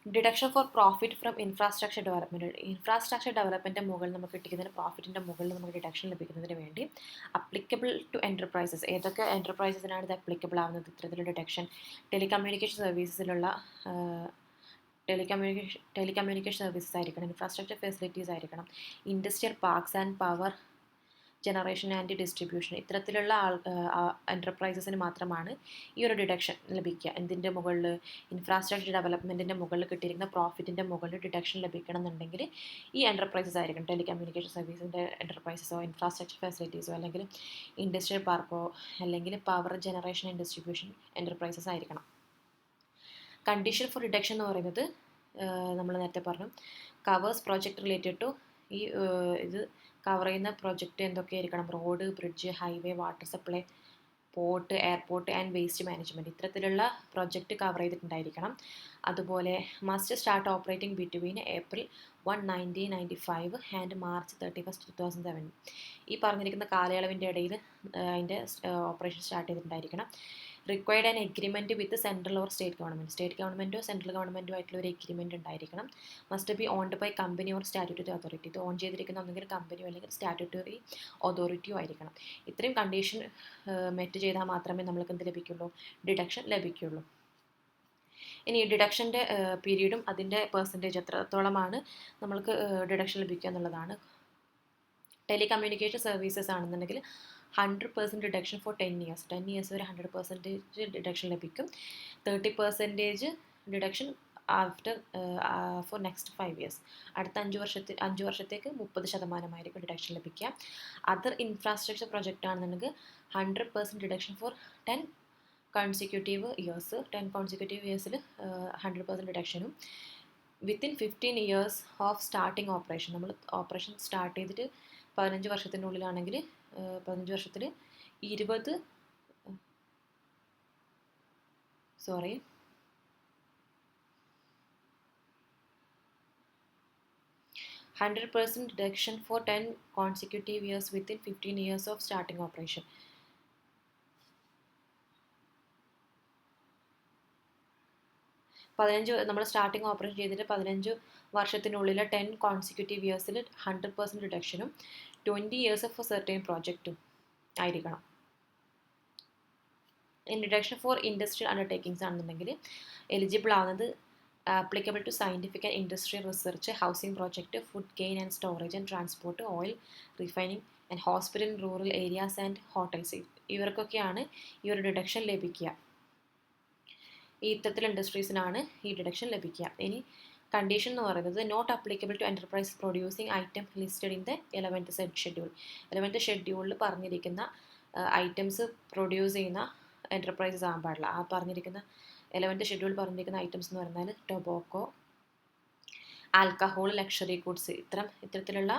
Deduction for profit from infrastructure development മുകളിൽ നമുക്ക് കിട്ടിക്കുന്നതിന് പ്രോഫിറ്റിൻ്റെ മുകളിൽ നമുക്ക് ഡിഡക്ഷൻ ലഭിക്കുന്നതിന് വേണ്ടി അപ്ലിക്കബിൾ ടു എൻ്റർപ്രൈസസ്, ഏതൊക്കെ എൻ്റർപ്രൈസസിനാണ് ഇത് അപ്ലിക്കബിൾ ആവുന്നത് ഇത്തരത്തിലുള്ള ഡിഡക്ഷൻ? ടെലികമ്മ്യൂണിക്കേഷൻ സർവീസസിലുള്ള ടെലികമ്മ്യൂണിക്കേഷൻ സർവീസസ് ആയിരിക്കണം, ഇൻഫ്രാസ്ട്രക്ചർ ഫെസിലിറ്റീസ് ആയിരിക്കണം, industrial parks and power generation and distribution, ഇത്തരത്തിലുള്ള എൻ്റർപ്രൈസസിന് മാത്രമാണ് ഈ ഒരു ഡിഡക്ഷൻ ലഭിക്കുക. എന്തിൻ്റെ മുകളിൽ? ഇൻഫ്രാസ്ട്രക്ചർ ഡെവലപ്മെൻറ്റിൻ്റെ മുകളിൽ കിട്ടിയിരിക്കുന്ന പ്രോഫിറ്റിൻ്റെ മുകളിൽ ഡിഡക്ഷൻ ലഭിക്കണം എന്നുണ്ടെങ്കിൽ ഈ എൻ്റർപ്രൈസസ് ആയിരിക്കണം. ടെലികമ്മ്യൂണിക്കേഷൻ സർവീസിൻ്റെ എൻ്റർപ്രൈസസോ ഇൻഫ്രാസ്ട്രക്ചർ ഫെസിലിറ്റീസോ അല്ലെങ്കിൽ ഇൻഡസ്ട്രിയൽ പാർക്കോ അല്ലെങ്കിൽ power generation and distribution enterprises ആയിരിക്കണം. കണ്ടീഷൻ ഫോർ ഡിഡക്ഷൻ എന്ന് പറയുന്നത് നമ്മൾ നേരത്തെ പറഞ്ഞു, കവേഴ്സ് പ്രോജക്റ്റ് റിലേറ്റഡ് ടു, ഈ ഇത് കവർ ചെയ്യുന്ന പ്രൊജക്റ്റ് എന്തൊക്കെയായിരിക്കണം? Road, bridge, highway, water supply, port, airport and waste management, ഇത്തരത്തിലുള്ള പ്രൊജക്റ്റ് കവർ ചെയ്തിട്ടുണ്ടായിരിക്കണം. അതുപോലെ must start operating between April 1, 1995 and March 31, 2007. ഈ പറഞ്ഞിരിക്കുന്ന കാലയളവിൻ്റെ ഇടയിൽ അതിൻ്റെ ഓപ്പറേഷൻ സ്റ്റാർട്ട് ചെയ്തിട്ടുണ്ടായിരിക്കണം. Required an agreement with central or state ഗവൺമെൻറ്റോ സെൻട്രൽ ഗവൺമെൻറ്റോ ആയിട്ടുള്ള ഒരു എഗ്രിമെൻറ്റ് ഉണ്ടായിരിക്കണം. Must be owned by company or statutory authority, ഇത് ഓൺ ചെയ്തിരിക്കുന്ന ഒന്നെങ്കിൽ കമ്പനിയോ അല്ലെങ്കിൽ സ്റ്റാറ്റ്യൂട്ടറി അതോറിറ്റിയോ ആയിരിക്കണം. ഇത്രയും കണ്ടീഷൻ മെറ്റ് ചെയ്താൽ മാത്രമേ നമ്മൾക്ക് എന്ത് ലഭിക്കുള്ളൂ? ഡിഡക്ഷൻ ലഭിക്കുള്ളൂ. ഇനി ഡിഡക്ഷൻ്റെ പീരീഡും അതിൻ്റെ പെർസെൻറ്റേജ് എത്രത്തോളമാണ് നമ്മൾക്ക് ഡിഡക്ഷൻ ലഭിക്കുക എന്നുള്ളതാണ്. ടെലികമ്മ്യൂണിക്കേഷൻ സർവീസസ് ആണെന്നുണ്ടെങ്കിൽ 100% ഡിഡക്ഷൻ ഫോർ 10 years, 10 years വരെ 100% ഡിഡക്ഷൻ ലഭിക്കും. 30% deduction after for next 5 years, അടുത്ത 5 വർഷത്തേക്ക് 30% ഡിഡക്ഷൻ ലഭിക്കുക. അതർ ഇൻഫ്രാസ്ട്രക്ചർ പ്രൊജക്റ്റ് ആണെന്നുണ്ടെങ്കിൽ 100% deduction for 10 consecutive years, 10 consecutive yearsൽ 100% ഡിഡക്ഷനും. Within 15 years of starting operation, നമ്മൾ ഓപ്പറേഷൻ സ്റ്റാർട്ട് ചെയ്തിട്ട് 15 വർഷത്തിനുള്ളിലാണെങ്കിൽ 15 വർഷത്തിൽ 100% deduction for 10 consecutive years within 15 years of starting operation. നമ്മൾ സ്റ്റാർട്ടിങ് ഓപ്പറേഷൻ ചെയ്തിട്ട് 15 വർഷത്തിനുള്ളിൽ 10 കോൺസിക്യൂട്ടീവ് ഇയേഴ്സിൽ 100% ഡിഡക്ഷനും 20 years ഓഫ് സെർട്ടൈൻ പ്രോജക്റ്റും ആയിരിക്കണം. In deduction for industrial undertakings ആണെന്നുണ്ടെങ്കിൽ എലിജിബിൾ ആവുന്നത് applicable to scientific and industrial research, housing project, food gain and storage and transport, oil refining and hospital, rural areas and hotels, ഇവർക്കൊക്കെയാണ് ഈ ഒരു deduction ലഭിക്കുക. ഈ ഇത്തരത്തിൽ ഇൻഡസ്ട്രീസിനാണ് ഈ ഡിഡക്ഷൻ ലഭിക്കുക. ഇനി കണ്ടീഷൻ എന്ന് പറയുന്നത് not applicable to enterprise producing item listed in the 11th schedule. 11th ഷെഡ്യൂളിൽ പറഞ്ഞിരിക്കുന്ന ഐറ്റംസ് പ്രൊഡ്യൂസ് ചെയ്യുന്ന എൻ്റർപ്രൈസസ് ആകാൻ പാടില്ല. ആ പറഞ്ഞിരിക്കുന്ന 11th ഷെഡ്യൂൾ പറഞ്ഞിരിക്കുന്ന ഐറ്റംസ് എന്ന് പറഞ്ഞാൽ ടൊബാക്കോ, ആൽക്കഹോൾ, ലക്ഷറി ഗുഡ്സ്, ഇത്തരത്തിലുള്ള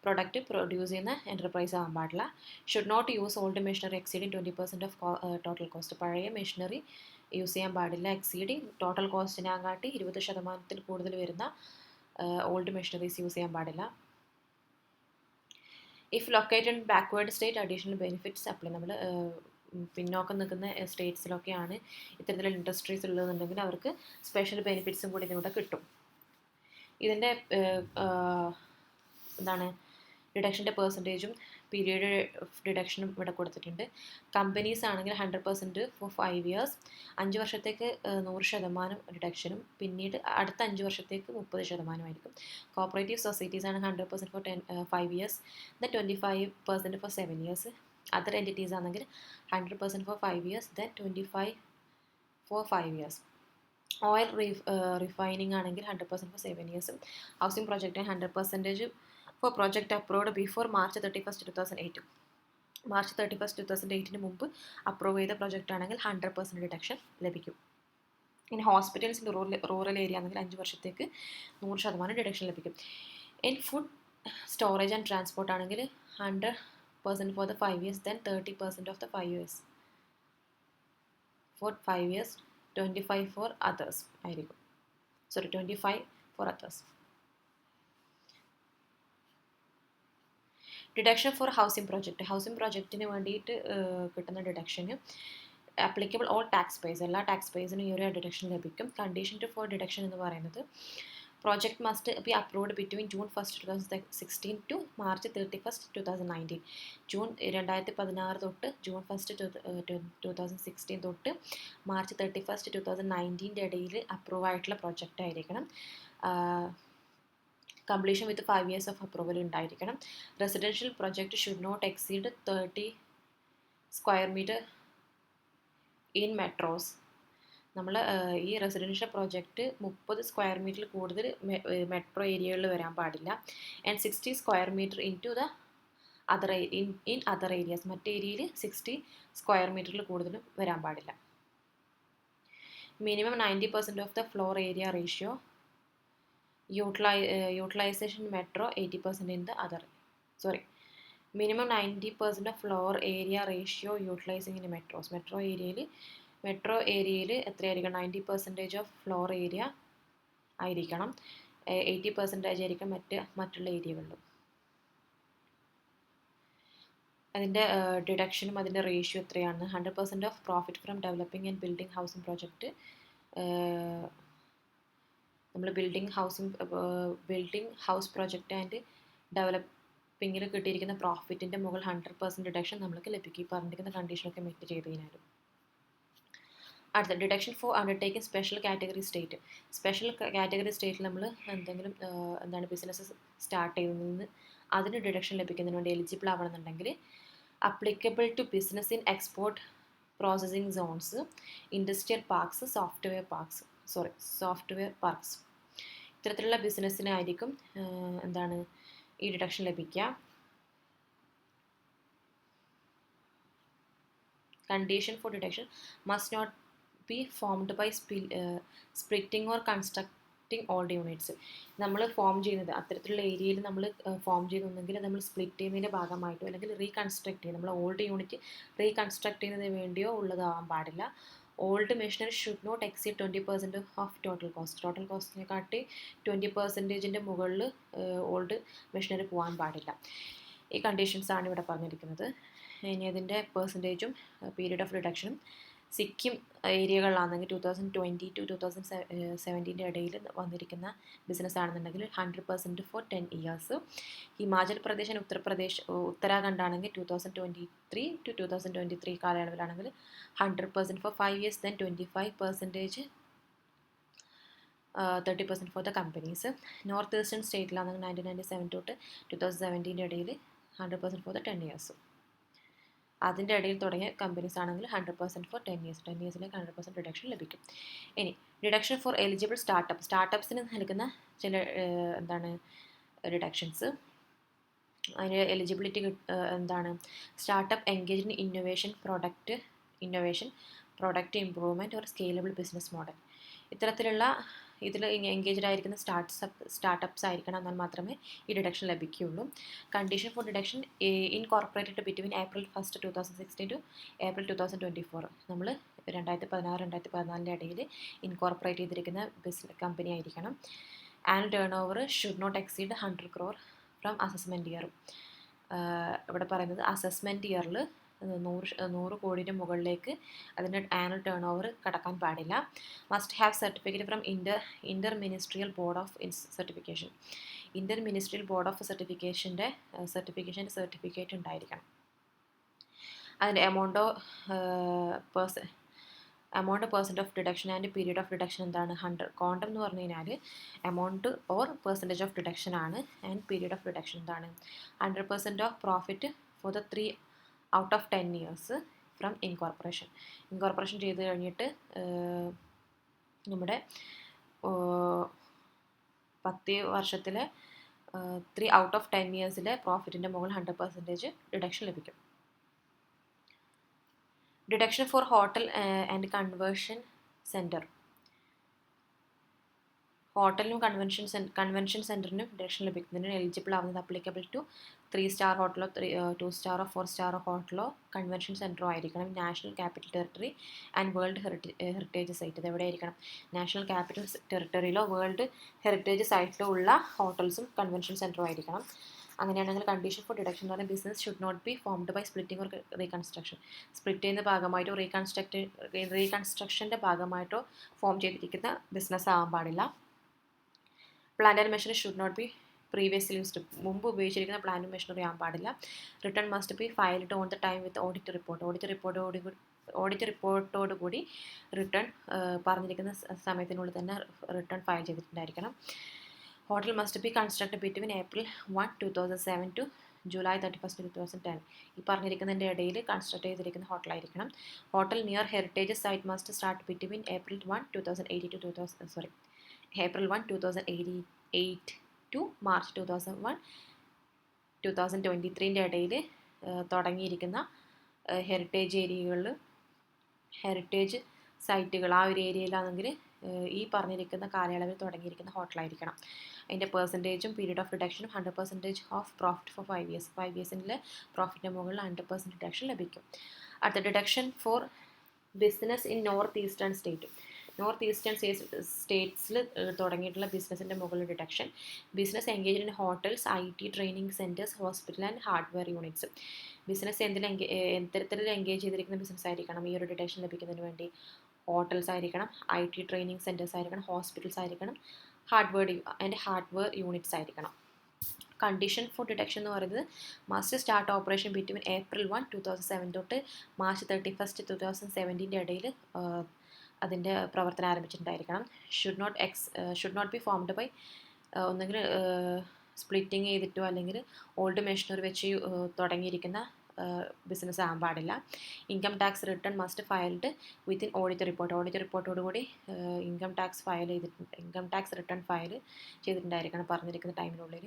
പ്രൊഡക്റ്റ് പ്രൊഡ്യൂസ് ചെയ്യുന്ന എൻ്റർപ്രൈസ് ആകാൻ പാടില്ല. Should not use old machinery exceeding 20% of total cost. പഴയ മെഷീനറി യൂസ് ചെയ്യാൻ പാടില്ല. എക്സീഡിങ് ടോട്ടൽ കോസ്റ്റിനെക്കാട്ടി 20% കൂടുതൽ വരുന്ന ഓൾഡ് മെഷീനറീസ് യൂസ് ചെയ്യാൻ പാടില്ല. If located in backward state additional benefits apply. നമ്മൾ പിന്നോക്കം നിൽക്കുന്ന സ്റ്റേറ്റ്സിലൊക്കെയാണ് ഇത്തരത്തിലുള്ള ഇൻഡസ്ട്രീസ് ഉള്ളതെന്നുണ്ടെങ്കിൽ അവർക്ക് സ്പെഷ്യൽ ബെനിഫിറ്റ്സും കൂടി ഇതിലൂടെ കിട്ടും. ഇതിൻ്റെ ഡിഡക്ഷൻ്റെ പെർസെൻറ്റേജും പീരീഡ് ഡിഡക്ഷനും ഇവിടെ കൊടുത്തിട്ടുണ്ട്. കമ്പനീസ് ആണെങ്കിൽ 100% ഫോർ 5 years, 5 വർഷത്തേക്ക് 100% ഡിഡക്ഷനും പിന്നീട് അടുത്ത 5 വർഷത്തേക്ക് 30% കോപ്പറേറ്റീവ് സൊസൈറ്റീസ് ആണ് 100% for 5 years, then 25% for 7 years. Other entities ആണെങ്കിൽ 100% for 5 years, then 25 for 5 years. Oil refining ആണെങ്കിൽ 100% for 7 years. Housing project 100% for project approved before March 31, 2008. March 31, 2008 മുമ്പ് അപ്രൂവ് ചെയ്ത പ്രൊജക്റ്റ് ആണെങ്കിൽ 100% ഡിഡക്ഷൻ ലഭിക്കും. ഇനി ഹോസ്പിറ്റൽസിൻ്റെ റൂറൽ ഏരിയ ആണെങ്കിൽ 5 വർഷത്തേക്ക് 100% ഡിഡക്ഷൻ ലഭിക്കും. In food storage and transport ആണെങ്കിൽ 100% for the 5 years, then 30% of the 5 years. For 5 years 25 for others ആയിരിക്കും. 25 for others. Deduction for housing project. Housing പ്രോജക്റ്റിന് വേണ്ടിയിട്ട് കിട്ടുന്ന ഡിഡക്ഷന് ആപ്ലിക്കബിൾ ഓൾ ടാക്സ് പേസ്, എല്ലാ ടാക്സ് പേസിനും ഈ ഒരു ഡിഡക്ഷൻ ലഭിക്കും. കണ്ടീഷൻ ഫോർ ഡിഡക്ഷൻ എന്ന് പറയുന്നത് project must be approved between June 1, 2016 to March 31, 2019. June 2016 തൊട്ട് June 1, 2016 തൊട്ട് March 31, 2019 ഇടയിൽ അപ്രൂവ് ആയിട്ടുള്ള പ്രൊജക്റ്റ് ആയിരിക്കണം. Completion with 5 years of approval ഉണ്ടായിരിക്കണം. Residential project should not exceed 30 square metre in metros. നമ്മൾ ഈ റെസിഡൻഷ്യൽ പ്രോജക്റ്റ് 30 സ്ക്വയർ മീറ്ററിൽ കൂടുതൽ മെട്രോ ഏരിയകളിൽ വരാൻ പാടില്ല. And 60 square metre in other areas, മറ്റേ ഏരിയയിൽ 60 സ്ക്വയർ മീറ്ററിൽ കൂടുതലും വരാൻ പാടില്ല. Minimum 90% of the floor area ratio utilisation metro 80% in the other. Minimum 90% of floor area ratio utilising in metros. Metro ഏരിയയിൽ എത്രയായിരിക്കണം? 90% ഓഫ് ഫ്ലോർ ഏരിയ ആയിരിക്കണം. 80% ആയിരിക്കും മറ്റുള്ള ഏരിയകളിലും. അതിൻ്റെ ഡിഡക്ഷനും അതിൻ്റെ റേഷ്യോ എത്രയാണ്? 100% of profit from developing and building housing project. നമ്മൾ building house project and ഡെവലപ്പിങ്ങിൽ കിട്ടിയിരിക്കുന്ന പ്രോഫിറ്റിൻ്റെ മുകളിൽ 100% ഡിഡക്ഷൻ നമ്മൾക്ക് ലഭിക്കും, ഈ പറഞ്ഞിരിക്കുന്ന കണ്ടീഷനൊക്കെ മീറ്റ് ചെയ്ത് കഴിഞ്ഞാലും. അടുത്ത deduction four undertaking special category state. Special category സ്റ്റേറ്റിൽ നമ്മൾ എന്തെങ്കിലും ബിസിനസ് സ്റ്റാർട്ട് ചെയ്യുന്നതിന് അതിന് ഡിഡക്ഷൻ ലഭിക്കുന്നതിന് വേണ്ടി എലിജിബിൾ ആവണമെന്നുണ്ടെങ്കിൽ applicable to business in export processing zones, industrial parks, software parks ഇത്തരത്തിലുള്ള ബിസിനസ്സിനായിരിക്കും ഈ ഡിഡക്ഷൻ ലഭിക്കുക. Condition for deduction must not be formed by splitting or constructing old units. നമ്മൾ ഫോം ചെയ്യുന്നത് അത്തരത്തിലുള്ള ഏരിയയിൽ നമ്മൾ ഫോം ചെയ്യുന്നുണ്ടെങ്കിൽ നമ്മൾ സ്പ്ലിറ്റ് ചെയ്യുന്നതിൻ്റെ ഭാഗമായിട്ടോ അല്ലെങ്കിൽ റീകൺസ്ട്രക്ട് ചെയ്യുക, നമ്മൾ ഓൾഡ് യൂണിറ്റ് റീകൺസ്ട്രക്ട് ചെയ്യുന്നതിന് വേണ്ടിയോ ഉള്ളതാവാൻ പാടില്ല. Old machinery should not exceed 20% of total cost. Total കോസ്റ്റിനെക്കാട്ടി 20% മുകളിൽ ഓൾഡ് മെഷീനറി പോകാൻ പാടില്ല. ഈ കണ്ടീഷൻസാണ് ഇവിടെ പറഞ്ഞിരിക്കുന്നത്. ഇനി അതിൻ്റെ പെർസെൻറ്റേജും പീരീഡ് ഓഫ് റിഡക്ഷനും സിക്കിം ഏരിയകളിലാണെങ്കിൽ 2020 to 2017 ഇടയിൽ വന്നിരിക്കുന്ന ബിസിനസ് ആണെന്നുണ്ടെങ്കിൽ 100% for 10 years. Himachal Pradesh and Uttarakhand ആണെങ്കിൽ 2023 to 2023 കാലയളവിലാണെങ്കിൽ 100% for 5 years, then 25%, 30% for the companies. North eastern സ്റ്റേറ്റിലാണെങ്കിൽ 1997 തൊട്ട് 2017 ഇടയിൽ 100% ഫോർ ദ 10 years. അതിൻ്റെ ഇടയിൽ തുടങ്ങിയ കമ്പനീസ് ആണെങ്കിൽ 100% ഫോർ 10 years. 10 yearsലേക്ക് 100% റിഡക്ഷൻ ലഭിക്കും. ഇനി ഡിഡക്ഷൻ ഫോർ എലിജിബിൾ സ്റ്റാർട്ടപ്സിന് നൽകുന്ന ചില റിഡക്ഷൻസ്. അതിന് eligibility startup engage in innovation, product improvement or scalable business model. ഇത്തരത്തിലുള്ള ഇതിൽ എൻഗേജ്ഡ് ആയിരിക്കുന്ന സ്റ്റാർട്ടപ്സ് ആയിരിക്കണം, എന്നാൽ മാത്രമേ ഈ ഡിഡക്ഷൻ ലഭിക്കുകയുള്ളൂ. Condition for deduction incorporated between April 1, 2016 to April 2024. നമ്മൾ 2016-2014 ഇടയിൽ ഇൻകോർപ്പറേറ്റ് ചെയ്തിരിക്കുന്ന കമ്പനി ആയിരിക്കണം. Annual turnover should not exceed 100 crore from assessment year. ഇവിടെ പറയുന്നത് അസസ്മെൻറ്റ് ഇയറിൽ 100 കോടിയുടെ മുകളിലേക്ക് അതിൻ്റെ ആനുവൽ ടേൺ ഓവർ കടക്കാൻ പാടില്ല. Must have certificate from inter ministerial board of certification. Inter ministerial board of സർട്ടിഫിക്കേഷൻ്റെ സർട്ടിഫിക്കറ്റ് ഉണ്ടായിരിക്കണം. അതിൻ്റെ amount percent of deduction and period of deduction 100. Quantum എന്ന് പറഞ്ഞു കഴിഞ്ഞാൽ amount or percentage of deduction ആണ്. And period of deduction 100% of profit for the 3 out of 10 years from incorporation ചെയ്ത് കഴിഞ്ഞിട്ട് നമ്മുടെ 10 വർഷത്തിലെ 3 out of 10 yearsലെ പ്രോഫിറ്റിൻ്റെ മുകളിൽ 100% ഡിഡക്ഷൻ ലഭിക്കും. Deduction for hotel and convention centre. ഹോട്ടലിനും കൺവെൻഷൻ സെൻറ്ററിനും ഡിഡക്ഷൻ ലഭിക്കുന്നതിന് എലിജിബിൾ ആവുന്നത് അപ്ലിക്കബിൾ ടു 3 star ഹോട്ടലോ 2 star 4 star ഹോട്ടലോ കൺവെൻഷൻ സെൻറ്ററോ ആയിരിക്കണം. National capital territory and world heritage site. ഇത് എവിടെ ആയിരിക്കണം? നാഷണൽ ക്യാപിറ്റൽ ടെറിട്ടറിയിലോ വേൾഡ് ഹെറിറ്റേജ് സൈറ്റിലോ ഉള്ള ഹോട്ടൽസും കൺവെൻഷൻ സെൻറ്ററും ആയിരിക്കണം. അങ്ങനെയാണെങ്കിൽ കണ്ടീഷൻ ഫോർ ഡിഡക്ഷൻ എന്ന് പറഞ്ഞാൽ business should not be formed by splitting or reconstruction. Split ചെയ്യുന്ന ഭാഗമായിട്ടോ റീകൺസ്ട്രക്ഷൻ്റെ ഭാഗമായിട്ടോ ഫോം ചെയ്തിരിക്കുന്ന ബിസിനസ് ആവാൻ പാടില്ല. Plant and machinery should not be previously used. മുമ്പ് ഉപയോഗിച്ചിരിക്കുന്ന പ്ലാന്റ് ആൻഡ് മെഷീനറി ആവാൻ പാടില്ല. Return must be filed on the time with audit report. Audit റിപ്പോർട്ടോടുകൂടി റിട്ടേൺ പറഞ്ഞിരിക്കുന്ന സമയത്തിനുള്ളിൽ തന്നെ റിട്ടേൺ ഫയൽ ചെയ്തിട്ടുണ്ടായിരിക്കണം. Hotel must be construct between April 1, 2007 to July 31, 2010. ഈ പറഞ്ഞിരിക്കുന്നതിൻ്റെ ഇടയിൽ കൺസ്ട്രക്ട് ചെയ്തിരിക്കുന്ന ഹോട്ടലായിരിക്കണം. Hotel near heritage site must start between April 1, 2008 to March 2023 ഇടയിൽ തുടങ്ങിയിരിക്കുന്ന ഹെറിറ്റേജ് ഏരിയകളിൽ ഹെറിറ്റേജ് സൈറ്റുകൾ ആ ഒരു ഏരിയയിലാണെങ്കിൽ ഈ പറഞ്ഞിരിക്കുന്ന കാലയളവിൽ തുടങ്ങിയിരിക്കുന്ന ഹോട്ടലായിരിക്കണം. അതിൻ്റെ പെർസെൻറ്റേജും പീരീഡ് ഓഫ് റിഡക്ഷനും 100% ഓഫ് പ്രോഫിറ്റ് ഫോർ 5 years. 5 yearsൻ്റെ പ്രോഫിറ്റിൻ്റെ മുകളിൽ 100% ഡിഡക്ഷൻ ലഭിക്കും. അടുത്ത deduction for business in north eastern state. North eastern സ്റ്റേറ്റ്സിൽ തുടങ്ങിയിട്ടുള്ള ബിസിനസ്സിൻ്റെ മുകളിൽ deduction. Business engage in hotels, IT training centres, hospital and hardware units. Business എത്തരത്തിൽ എൻഗേജ് ചെയ്തിരിക്കുന്ന ബിസിനസ് ആയിരിക്കണം ഈ ഒരു ഡിഡക്ഷൻ ലഭിക്കുന്നതിന് വേണ്ടി? ഹോട്ടൽസ് ആയിരിക്കണം, IT ട്രെയിനിങ് സെൻറ്റേഴ്സ് ആയിരിക്കണം, ഹോസ്പിറ്റൽസ് ആയിരിക്കണം, ഹാർഡ്വെയർ യൂണിറ്റ്സ് ആയിരിക്കണം. കണ്ടീഷൻ ഫോർ ഡിഡക്ഷൻ എന്ന് പറയുന്നത് must start operation between April 1, 2007 തൊട്ട് March 31, 2017 ഇടയിൽ അതിൻ്റെ പ്രവർത്തനം ആരംഭിച്ചിട്ടുണ്ടായിരിക്കണം. Should not be formed by ഒന്നെങ്കിൽ സ്പ്ലിറ്റിങ് ചെയ്തിട്ടോ അല്ലെങ്കിൽ ഓൾഡ് മെഷീനറി വെച്ച് തുടങ്ങിയിരിക്കുന്ന ബിസിനസ് ആകാൻ പാടില്ല. Income tax return must filed within audit report. Audit റിപ്പോർട്ടോടുകൂടി ഇൻകം ടാക്സ് റിട്ടേൺ ഫയൽ ചെയ്തിട്ടുണ്ടായിരിക്കണം പറഞ്ഞിരിക്കുന്ന ടൈമിനുള്ളിൽ.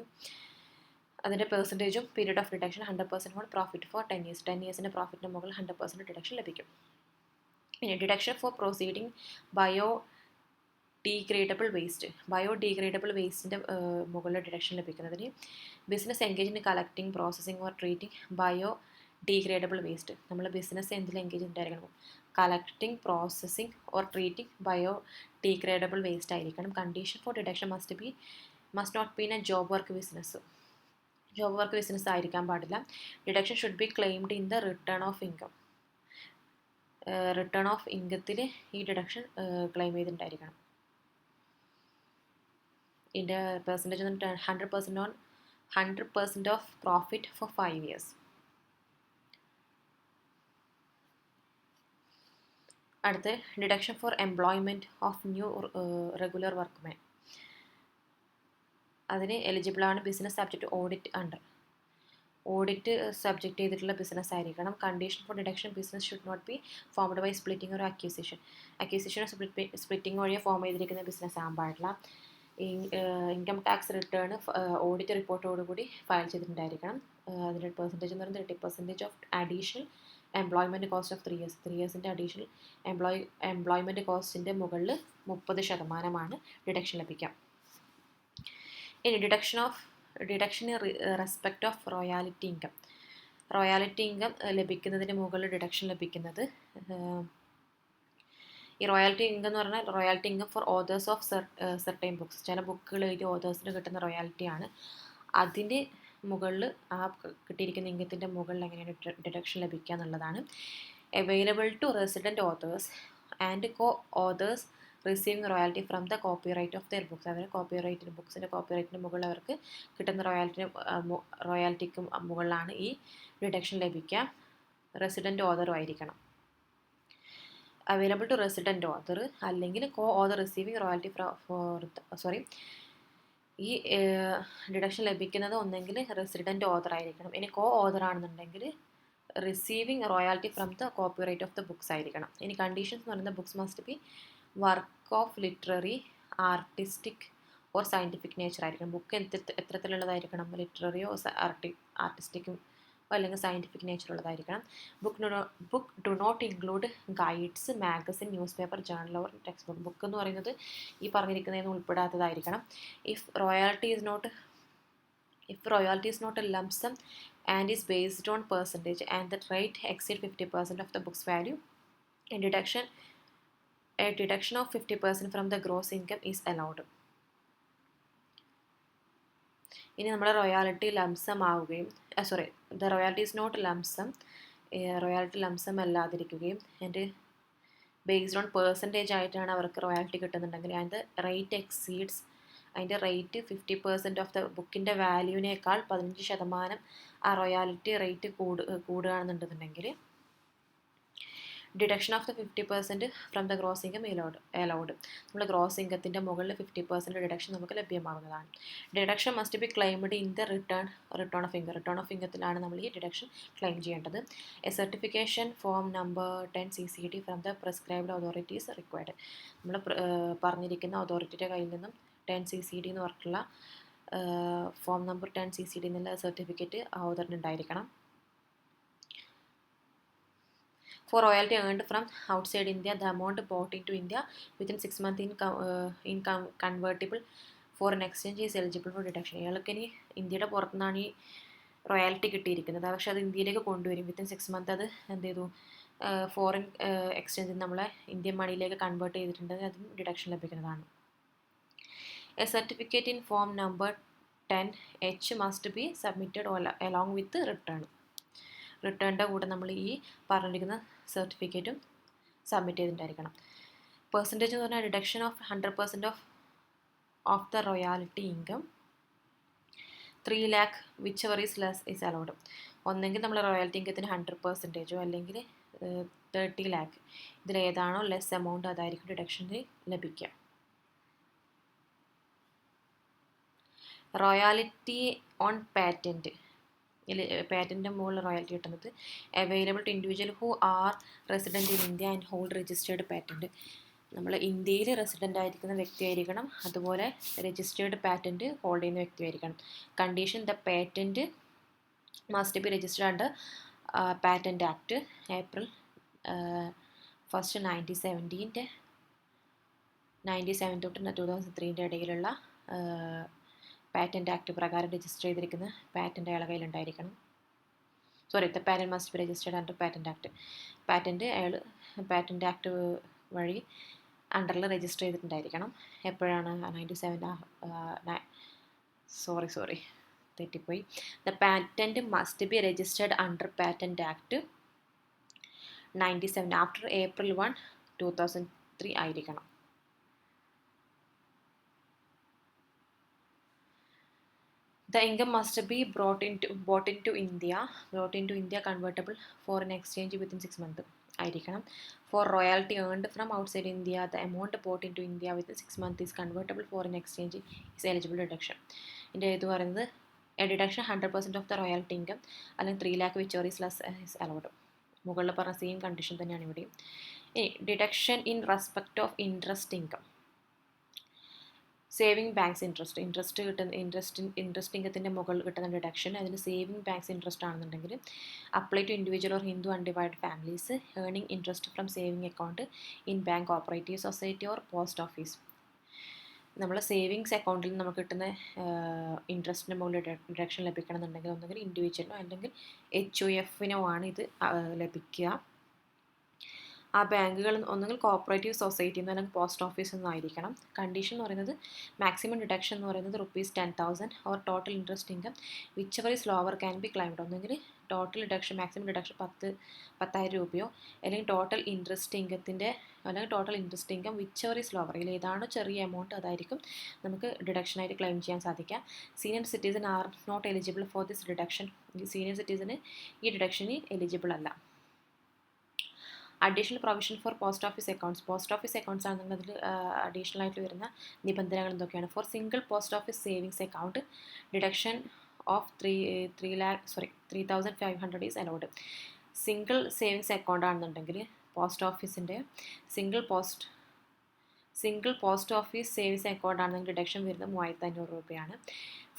അതിൻ്റെ പെർസെൻറ്റേജും period of deduction 100% on profit for 10 years. 10 yearsൻ്റെ പ്രോഫിറ്റിന് മുകളിൽ 100% ഡിഡക്ഷൻ ലഭിക്കും. ഇനി ഡിഡക്ഷൻ ഫോർ പ്രൊസീഡിങ് ബയോഡീഗ്രേഡബിൾ വേസ്റ്റിൻ്റെ മുകളിൽ ഡിഡക്ഷൻ ലഭിക്കുന്നതിന് business engage in collecting, processing or treating biodegradable waste. നമ്മൾ ബിസിനസ് എന്തിൽ എൻഗേജ് ഉണ്ടായിരിക്കണം? Collecting, processing or treating biodegradable waste ആയിരിക്കണം. Condition for deduction must not be in a job work business ആയിരിക്കാൻ പാടില്ല. Deduction should be claimed in the return of ഇൻകത്തിൽ ഈ deduction claim ചെയ്തിട്ടുണ്ടായിരിക്കണം. ഇതിൻ്റെ percentage 100% of profit for 5 years. അടുത്ത് deduction for employment of new regular workman. അതിന് എലിജിബിളാണ് business subject audit subject ചെയ്തിട്ടുള്ള ബിസിനസ് ആയിരിക്കണം. Condition for deduction business should not be formed by splitting or acquisition splitting വഴിയെ form ചെയ്തിരിക്കുന്ന business ആകാൻ പാടില്ല. Income tax return audit റിപ്പോർട്ടോടുകൂടി file ചെയ്തിട്ടുണ്ടായിരിക്കണം. അതിൻ്റെ പെർസെൻറ്റേജ് എന്ന് പറയുന്നത് 30% of additional employment cost of 3 years. 3 yearsൻ്റെ അഡീഷണൽ എംപ്ലോയ്മെൻറ്റ് കോസ്റ്റിൻ്റെ മുകളിൽ 30% ഡിഡക്ഷൻ ലഭിക്കാം. ഇനി deduction respect of royalty income ലഭിക്കുന്നതിന് മുകളിൽ ഡിഡക്ഷൻ ലഭിക്കുന്നത് ഈ റോയാലിറ്റി ഇൻകം എന്ന് പറഞ്ഞാൽ royalty income for authors of certain books. ചില ബുക്കുകൾ എഴുതി ഓതേഴ്സിന് കിട്ടുന്ന റോയാലിറ്റിയാണ്. അതിൻ്റെ മുകളിൽ ആ കിട്ടിയിരിക്കുന്ന ഇൻകത്തിൻ്റെ മുകളിൽ എങ്ങനെയാണ് ഡിഡക്ഷൻ ലഭിക്കുക എന്നുള്ളതാണ്. Available to resident authors and co authors receiving royalty from the copyright of their books. അവർ ബുക്സിൻ്റെ കോപ്പിറൈറ്റിന് മുകളിൽ അവർക്ക് കിട്ടുന്ന റോയാലിറ്റിക്ക് മുകളിലാണ് ഈ ഡിഡക്ഷൻ ലഭിക്കുക. റെസിഡൻറ്റ് ഓതറും ആയിരിക്കണം. അവൈലബിൾ ടു റെസിഡൻറ്റ് ഓതർ അല്ലെങ്കിൽ കോ ഓതർ റിസീവിങ് റോയാലിറ്റി ഈ ഡിഡക്ഷൻ ലഭിക്കുന്നത് ഒന്നെങ്കിൽ റെസിഡൻറ്റ് ഓതർ ആയിരിക്കണം. ഇനി കോ ഓതർ ആണെന്നുണ്ടെങ്കിൽ receiving royalty from the copyright of the books ആയിരിക്കണം. ഇനി കണ്ടീഷൻസ് എന്ന് പറയുന്നത് books must be work of literary, artistic or scientific nature ആയിരിക്കണം. ബുക്ക് എത്തരത്തിലുള്ളതായിരിക്കണം? ലിറ്റററിയോ ആർട്ടിസ്റ്റിക്കും അല്ലെങ്കിൽ സയൻറ്റിഫിക് നേച്ചറുള്ളതായിരിക്കണം. Book do not include guides, magazine, newspaper, journal or textbook. Book എന്ന് പറയുന്നത് ഈ പറഞ്ഞിരിക്കുന്നതിന് ഉൾപ്പെടാത്തതായിരിക്കണം. If royalty is not a lump sum and is based on percentage and the rate exceed 50% of the book's value, a deduction of 50% from the gross income is allowed. ഇനി നമ്മുടെ royalty lump sum ആവുകയും the royalty is not lump sum, royalty lump sum അല്ലാതിരിക്കുകയും and based on percentage ആയിട്ടാണ് അവർക്ക് royalty കിട്ടുന്നുണ്ടെങ്കിൽ and the rate exceeds, അതിൻ്റെ rate 50% of the ബുക്കിൻ്റെ വാല്യൂവിനേക്കാൾ 15% ആ റോയാലിറ്റി റേറ്റ് കൂടുകയാണെന്നുണ്ടെന്നുണ്ടെങ്കിൽ deduction of the 50% from the gross income allowed. നമ്മൾ ഗ്രോസ് ഇൻകത്തിൻ്റെ മുകളിൽ 50% ഡിഡക്ഷൻ നമുക്ക് ലഭ്യമാകുന്നതാണ്. Deduction must be claimed in the return of ഇൻകത്തിലാണ് നമ്മൾ ഈ ഡിഡക്ഷൻ ക്ലെയിം ചെയ്യേണ്ടത്. A certification form number 10 CCD from the prescribed authorities required. നമ്മൾ പറഞ്ഞിരിക്കുന്ന അതോറിറ്റിയുടെ കയ്യിൽ നിന്നും 10 CCD എന്ന് പറഞ്ഞിട്ടുള്ള ഫോം നമ്പർ 10 CCD എന്നുള്ള certificate ഓതറിനുണ്ടായിരിക്കണം. For royalty earned from outside India, the amount brought into India within 6 months in convertible foreign exchange is eligible for deduction. ഇയാൾക്ക് ഇനി ഇന്ത്യയുടെ പുറത്തുനിന്നാണ് ഈ റോയാലിറ്റി കിട്ടിയിരിക്കുന്നത്, പക്ഷെ അത് ഇന്ത്യയിലേക്ക് കൊണ്ടുവരും. വിത്തിൻ 6 months അത് എന്ത് ചെയ്തു, ഫോറിൻ എക്സ്ചേഞ്ചിൽ നമ്മളെ ഇന്ത്യൻ മണിയിലേക്ക് കൺവേർട്ട് ചെയ്തിട്ടുണ്ടെങ്കിൽ അതും ഡിഡക്ഷൻ ലഭിക്കുന്നതാണ്. A certificate in form number 10H must be submitted along with റിട്ടേണിൻ്റെ കൂടെ നമ്മൾ ഈ പറഞ്ഞിരിക്കുന്ന സർട്ടിഫിക്കറ്റും സബ്മിറ്റ് ചെയ്തിട്ടുണ്ടായിരിക്കണം. പെർസെൻറ്റേജ് എന്ന് പറഞ്ഞാൽ deduction of 100% of the royalty income 3 lakh whichever is less is allowed. ഒന്നെങ്കിൽ നമ്മൾ റോയാലിറ്റി ഇൻകത്തിന് 100% അല്ലെങ്കിൽ 30 lakh, ഇതിലേതാണോ ലെസ് എമൗണ്ട് അതായിരിക്കും ഡിഡക്ഷന് ലഭിക്കുക. റോയാലിറ്റി ഓൺ പാറ്റൻറ്റ്, പാറ്റൻറ്റിൻ്റെ മുകളിൽ റോയാലിറ്റി കിട്ടുന്നത് available to individual who are resident in India and hold registered patent. നമ്മൾ ഇന്ത്യയിൽ റെസിഡൻ്റ് ആയിരിക്കുന്ന വ്യക്തിയായിരിക്കണം, അതുപോലെ രജിസ്റ്റേർഡ് പാറ്റൻറ്റ് ഹോൾഡ് ചെയ്യുന്ന വ്യക്തിയായിരിക്കണം. Condition the patent must be registered under patent act April 1, 1997 തൊട്ട് 2003 ഇടയിലുള്ള പാറ്റൻറ്റ് ആക്ട് പ്രകാരം രജിസ്റ്റർ ചെയ്തിരിക്കുന്ന പാറ്റൻറ്റ് അയാളുടെ കയ്യിലുണ്ടായിരിക്കണം. The patent must be registered under patent act. Patent act വഴി അണ്ടറിൽ രജിസ്റ്റർ ചെയ്തിട്ടുണ്ടായിരിക്കണം. എപ്പോഴാണ് 97 തെറ്റിപ്പോയി. The patent must be registered under patent act 97 after April 1, 2003 ആയിരിക്കണം. The income must be brought into India convertible foreign exchange within 6 months ആയിരിക്കണം. For royalty earned from outside India, the amount brought into India within 6 months is convertible foreign exchange is eligible deduction. ഇതിൻ്റെ ഇത് പറയുന്നത് a deduction 100% of the royalty income അല്ലെങ്കിൽ 3 lakh which is less is allowed. മുകളിൽ പറഞ്ഞ same condition തന്നെയാണ് ഇവിടെയും. Deduction in respect of interest income, saving banks interest ഇൻകത്തിൻ്റെ മുകളിൽ കിട്ടുന്ന ഡിഡക്ഷൻ അതിന് സേവിങ് ബാങ്ക്സ് ഇൻട്രസ്റ്റ് ആണെന്നുണ്ടെങ്കിൽ apply to individual or Hindu undivided families earning interest from saving account in bank cooperative society or post office. നമ്മൾ savings അക്കൗണ്ടിൽ നമുക്ക് കിട്ടുന്ന ഇൻട്രസ്റ്റിൻ്റെ മുകളിൽ ഡിഡക്ഷൻ ലഭിക്കണമെന്നുണ്ടെങ്കിൽ ഒന്നുകിൽ ഇൻഡിവിജ്വലിനോ അല്ലെങ്കിൽ HUFനോ ആണ് ഇത് ലഭിക്കുക. ആ ബാങ്കുകൾ ഒന്നുകിൽ കോപ്പറേറ്റീവ് സൊസൈറ്റിയിൽ നിന്ന് അല്ലെങ്കിൽ പോസ്റ്റ് ഓഫീസിൽ നിന്നായിരിക്കണം. കണ്ടീഷൻ എന്ന് പറയുന്നത് മാക്സിമം ഡിഡക്ഷൻ എന്ന് പറയുന്നത് ₹10,000 or total interest income which ever is lower can be climbed. ഒന്നെങ്കിൽ ടോട്ടൽ ഡിഡക്ഷൻ മാക്സിമം ഡിഡക്ഷൻ 10,000 രൂപയോ അല്ലെങ്കിൽ total interest income which ever is lower, ഇതിൽ ഏതാണോ ചെറിയ എമൗണ്ട് അതായിരിക്കും നമുക്ക് ഡിഡക്ഷനായിട്ട് ക്ലെയിം ചെയ്യാൻ സാധിക്കുക. Senior citizen are not eligible for this deduction. Senior സിറ്റിസന് ഈ ഡിഡക്ഷന് എലിജിബിൾ അല്ല. Additional provision for post office accounts ആണെന്നുണ്ടെങ്കിൽ അതിൽ അഡീഷണൽ ആയിട്ട് വരുന്ന നിബന്ധനകൾ എന്തൊക്കെയാണ്? For single post office savings account deduction of 3,500 is allowed. Single savings account ആണെന്നുണ്ടെങ്കിൽ പോസ്റ്റ് ഓഫീസിൻ്റെ single post office savings account ആണെന്നുണ്ടെങ്കിൽ ഡിഡക്ഷൻ വരുന്നത് 3,500 രൂപയാണ്.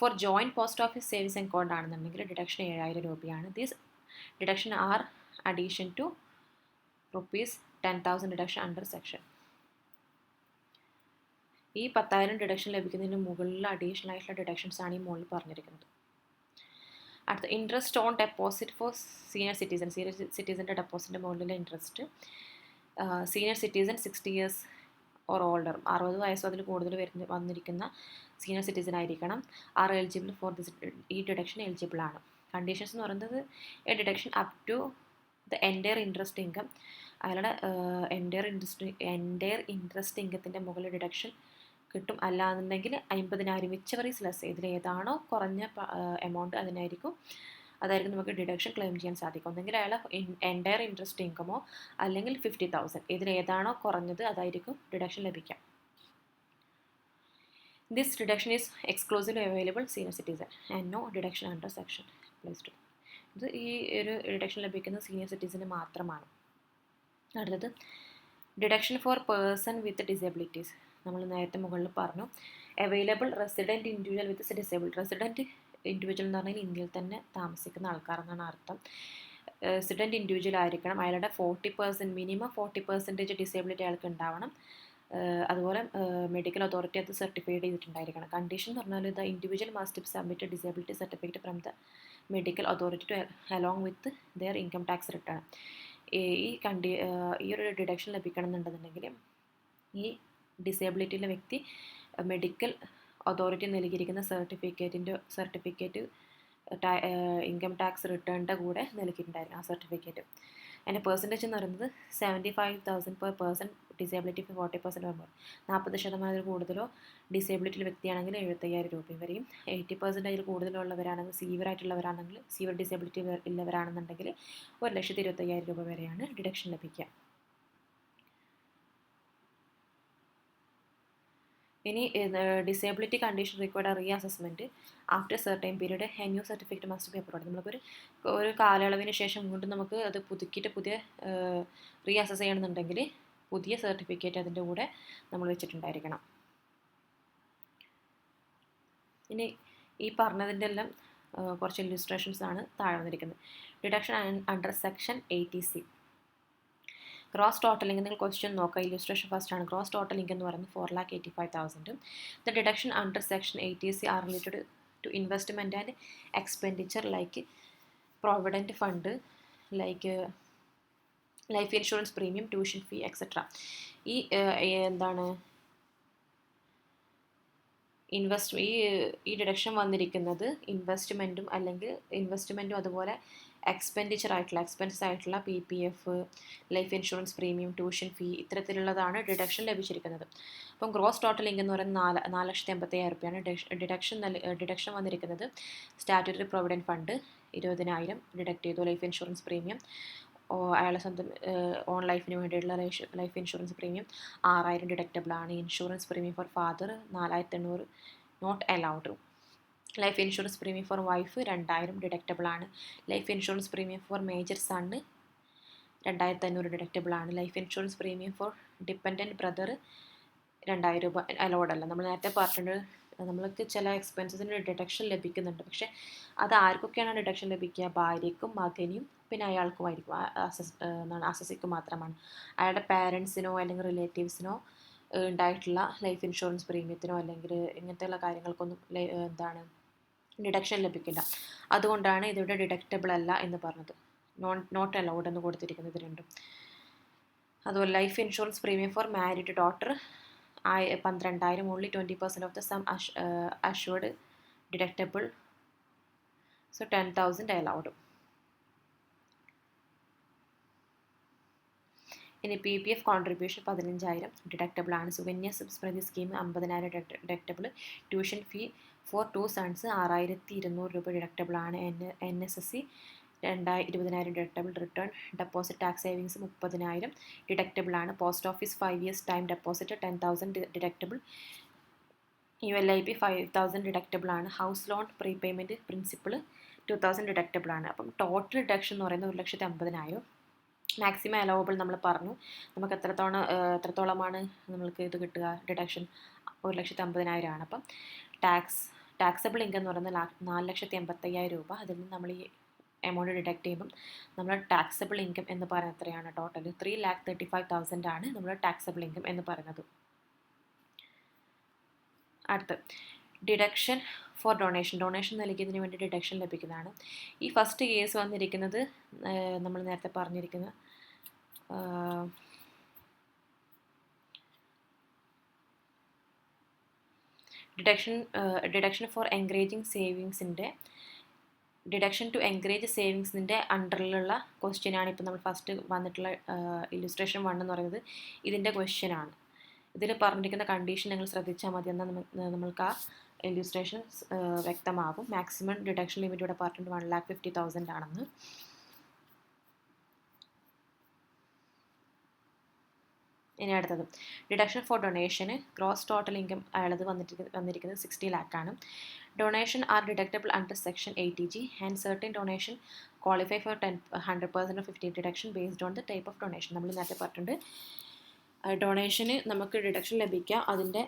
For joint post office savings account ആണെന്നുണ്ടെങ്കിൽ ഡിഡക്ഷൻ 7,000 രൂപയാണ്. These deduction R addition to ₹10,000 deduction under section. ഈ 10,000 deduction ലഭിക്കുന്നതിന് മുകളിൽ അഡീഷണൽ ആയിട്ടുള്ള ഡിഡക്ഷൻസ് ആണ് ഈ മുകളിൽ പറഞ്ഞിരിക്കുന്നത്. അടുത്ത interest on deposit for senior സിറ്റിസൻ്റെ ഡെപ്പോസിറ്റിൻ്റെ മുകളിലുള്ള interest. Senior citizen 60 years or older 60 വയസ്സോ അതിൽ കൂടുതൽ വന്നിരിക്കുന്ന സീനിയർ സിറ്റിസൺ ആയിരിക്കണം. ആർ എലിജിബിൾ ഫോർ ദിസ്, ഈ ഡിഡക്ഷൻ എലിജിബിൾ ആണ്. കണ്ടീഷൻസ് എന്ന് പറയുന്നത് a deduction up to the entire interest income, അയാളുടെ എൻറ്റയർ ഇൻട്രസ്റ്റ് ഇൻകത്തിൻ്റെ മുകളിൽ ഡിഡക്ഷൻ കിട്ടും. അല്ലാന്നുണ്ടെങ്കിൽ 50,000 വിച്ചവർ ഈസ് ലെസ്, ഇതിലേതാണോ കുറഞ്ഞ എമൗണ്ട് അതായിരിക്കും നമുക്ക് ഡിഡക്ഷൻ ക്ലെയിം ചെയ്യാൻ സാധിക്കും. ഒന്നെങ്കിൽ അയാളെ എൻറ്റയർ ഇൻട്രസ്റ്റ് ഇൻകമോ അല്ലെങ്കിൽ 50,000, ഇതിലേതാണോ കുറഞ്ഞത് അതായിരിക്കും ഡിഡക്ഷൻ ലഭിക്കാം. This deduction is exclusively available senior citizen and no deduction under section +2. ഇത് ഈ ഒരു ഡിഡക്ഷൻ ലഭിക്കുന്ന സീനിയർ സിറ്റിസന് മാത്രമാണ്. അടുത്തത് deduction for person with disabilities. നമ്മൾ നേരത്തെ മുകളിൽ പറഞ്ഞു available resident individual with disabled. Resident individual എന്ന് പറഞ്ഞാൽ ഇന്ത്യയിൽ തന്നെ താമസിക്കുന്ന ആൾക്കാരെന്നാണ് അർത്ഥം. റെസിഡൻറ്റ് ഇൻഡിവിജ്വൽ ആയിരിക്കണം. അയാളുടെ 40% മിനിമം 40% ഡിസേബിലിറ്റി അയാൾക്ക് ഉണ്ടാവണം. അതുപോലെ മെഡിക്കൽ അതോറിറ്റി അത് സർട്ടിഫൈഡ് ചെയ്തിട്ടുണ്ടായിരിക്കണം. കണ്ടീഷൻ എന്ന് പറഞ്ഞാൽ the individual must submit disability certificate from the medical authority to along with their income tax return. ഈ ഒരു ഡിഡക്ഷൻ ലഭിക്കണം എന്നുണ്ടെന്നുണ്ടെങ്കിൽ ഈ ഡിസേബിലിറ്റിയിലെ വ്യക്തി മെഡിക്കൽ അതോറിറ്റി നൽകിയിരിക്കുന്ന സർട്ടിഫിക്കറ്റ് ഇൻകം ടാക്സ് റിട്ടേണിൻ്റെ കൂടെ നൽകിയിട്ടുണ്ടായിരുന്നു ആ സർട്ടിഫിക്കറ്റ്. അതിൻ്റെ പെർസെൻറ്റേജ് എന്ന് പറയുന്നത് 75,000 per person, disability 40% or more. 40% കൂടുതലോ ഡിസേബിലിറ്റിയുള്ള വ്യക്തിയാണെങ്കിൽ 75,000 രൂപയും വരെയും. 80% അതിൽ കൂടുതലുള്ളവരാണെങ്കിൽ സീവർ ഡിസേബിലിറ്റി ഉള്ളവരാണെന്നുണ്ടെങ്കിൽ 1,25,000 രൂപ വരെയാണ് ഡിഡക്ഷൻ ലഭിക്കുക. ഇനി disability condition required re assessment after certain period A new certificate must be upload. നമുക്കൊരു കാലയളവിന് ശേഷം വീണ്ടും നമുക്ക് അത് പുതുക്കിയിട്ട് പുതിയ റീ അസസ് ചെയ്യണമെന്നുണ്ടെങ്കിൽ പുതിയ സർട്ടിഫിക്കറ്റ് അതിൻ്റെ കൂടെ നമ്മൾ വെച്ചിട്ടുണ്ടായിരിക്കണം. ഇനി ഈ പറഞ്ഞതിൻ്റെ എല്ലാം കുറച്ച് ഇല്ലുസ്ട്രേഷൻസ് ആണ് താഴെ വന്നിരിക്കുന്നത്. Deduction under section 80C. Gross total income നിങ്ങൾ ക്വസ്റ്റ്യൻ നോക്കുക. ഇല്ലുസ്ട്രേഷൻ ഫസ്റ്റ് ആണ്. ഗ്രോസ് ടോട്ടൽ ഇൻകം എന്ന് പറയുന്നത് 4,85,000. The deduction under section 80C are related to investment and expenditure like provident fund, like life insurance premium, tuition fee etcetera. ഈ ഈ deduction വന്നിരിക്കുന്നത് ഇൻവെസ്റ്റ്മെൻറ്റും അതുപോലെ എക്സ്പെൻസസ് ആയിട്ടുള്ള PPF, life insurance premium, tuition fee ഇത്തരത്തിലുള്ളതാണ് deduction ലഭിച്ചിരിക്കുന്നത്. അപ്പം ഗ്രോസ് ടോട്ടൽ ഇൻകം എന്ന് പറയുന്നത് 4,85,000 രൂപയാണ്. ഡിഡക്ഷൻ വന്നിരിക്കുന്നത് സ്റ്റാറ്റ്യൂട്ടറി പ്രൊവിഡൻറ്റ് ഫണ്ട് 20,000 ഡിഡക്ട് ചെയ്തു. ലൈഫ് ഇൻഷുറൻസ് പ്രീമിയം അയാളെ സ്വന്തം ഓൺ ലൈഫിന് വേണ്ടിയിട്ടുള്ള ലൈഫ് ഇൻഷുറൻസ് പ്രീമിയം 6,000 ഡിഡക്റ്റബിൾ ആണ്. Insurance premium for father 4,800 not allowed. Life insurance premium for wife 2,000 deductible ആണ്. Life insurance premium for major son 2,500 deductible ആണ്. Life insurance premium for dependent brother 2,000 രൂപ allowed അല്ല. നമ്മൾ നേരത്തെ പറഞ്ഞിട്ടുണ്ട് നമ്മൾക്ക് ചില എക്സ്പെൻസസിന് ഡിഡക്ഷൻ ലഭിക്കുന്നുണ്ട്. പക്ഷേ അത് ആർക്കൊക്കെയാണ് ഡിഡക്ഷൻ ലഭിക്കുക? ഭാര്യയ്ക്കും മകനും പിന്നെ അയാൾക്കുമായിരിക്കും, അസസിക്ക് മാത്രമാണ്. അയാളുടെ പാരൻസിനോ അല്ലെങ്കിൽ റിലേറ്റീവ്സിനോ ഉണ്ടായിട്ടുള്ള ലൈഫ് ഇൻഷുറൻസ് പ്രീമിയത്തിനോ അല്ലെങ്കിൽ ഇങ്ങനത്തെയുള്ള കാര്യങ്ങൾക്കൊന്നും ഡിഡക്ഷൻ ലഭിക്കില്ല. അതുകൊണ്ടാണ് ഇതിവിടെ ഡിഡക്റ്റബിൾ അല്ല എന്ന് പറഞ്ഞത്. നോട്ട് അലൗഡ് എന്ന് കൊടുത്തിരിക്കുന്നത് രണ്ടും. അതുപോലെ life insurance premium for married daughter 12,000, only 20% of the sum assured deductible, so 10,000 allowed. ഇനി PPF കോൺട്രിബ്യൂഷൻ 15,000 ഡിഡക്റ്റബിൾ ആണ്. Sukanya Samriddhi scheme 50,000 deductible. Tuition fee for 2 sons 6,200 രൂപ ഡിഡക്റ്റബിൾ ആണ്. NSSC 20,000 deductible. Return deposit tax savings 30,000 deductible ആണ്. Post office 5 years time deposit 10,000 deductible. ULIP 5,000 deductible ആണ്. House loan prepayment principal 2,000 deductible ആണ്. അപ്പം total deduction എന്ന് പറയുന്നത് 1,50,000. Maximum അലൗവബിൾ നമ്മൾ പറഞ്ഞു. നമുക്ക് എത്രത്തോളമാണ് നമ്മൾക്ക് ഇത് കിട്ടുക ഡിഡക്ഷൻ? 1,50,000 ആണ്. അപ്പം ടാക്സബിൾ ഇൻകം എന്ന് പറയുന്നത് 4,85,000 രൂപ. അതിൽ നിന്ന് നമ്മൾ ഈ എമൗണ്ട് ഡിഡക്ട് ചെയ്യുമ്പം നമ്മൾ ടാക്സബിൾ ഇൻകം എന്ന് പറയുന്നത് എത്രയാണ്? ടോട്ടൽ 3,35,000 ആണ് നമ്മൾ ടാക്സബിൾ ഇൻകം എന്ന് പറയുന്നത്. അടുത്ത് ഡിഡക്ഷൻ ഫോർ ഡൊണേഷൻ നൽകിയതിന് വേണ്ടി ഡിഡക്ഷൻ ലഭിക്കുന്നതാണ്. ഈ ഫസ്റ്റ് കേസ് വന്നിരിക്കുന്നത് നമ്മൾ നേരത്തെ പറഞ്ഞിരിക്കുന്ന ഡിഡക്ഷൻ ഫോർ എൻകറേജിങ് സേവിങ്സിൻ്റെ ഡിഡക്ഷൻ ടു എൻകറേജ് സേവിങ്സിൻ്റെ അണ്ടറിലുള്ള ക്വസ്റ്റ്യനാണ് ഇപ്പോൾ നമ്മൾ ഫസ്റ്റ് വന്നിട്ടുള്ള ഇല്ലുസ്ട്രേഷൻ 1 എന്ന് പറയുന്നത്. ഇതിൻ്റെ ക്വസ്റ്റ്യനാണ്. ഇതിൽ പറഞ്ഞിരിക്കുന്ന കണ്ടീഷൻ നിങ്ങൾ ശ്രദ്ധിച്ചാൽ മതി, എന്നാൽ നമ്മൾക്ക് ആ ഇല്ലുസ്ട്രേഷൻ വ്യക്തമാകും. മാക്സിമം ഡിഡക്ഷൻ ലിമിറ്റ് ഇവിടെ പറഞ്ഞിട്ടുണ്ട് 1,50,000 ആണെന്ന്. ഇനി അടുത്തത് ഡിഡക്ഷൻ ഫോർ ഡൊണേഷന് ഗ്രോസ് ടോട്ടൽ ഇൻകം അയാളത് വന്നിരിക്കുന്നത് 60 lakh ആണ്. Donation are deductible under section 80G and certain donation qualify for 100% of 50 deduction based on the type of donation. നമ്മൾ നേരത്തെ പറഞ്ഞിട്ടുണ്ട് ഡൊണേഷന് നമുക്ക് ഡിഡക്ഷൻ ലഭിക്കുക അതിൻ്റെ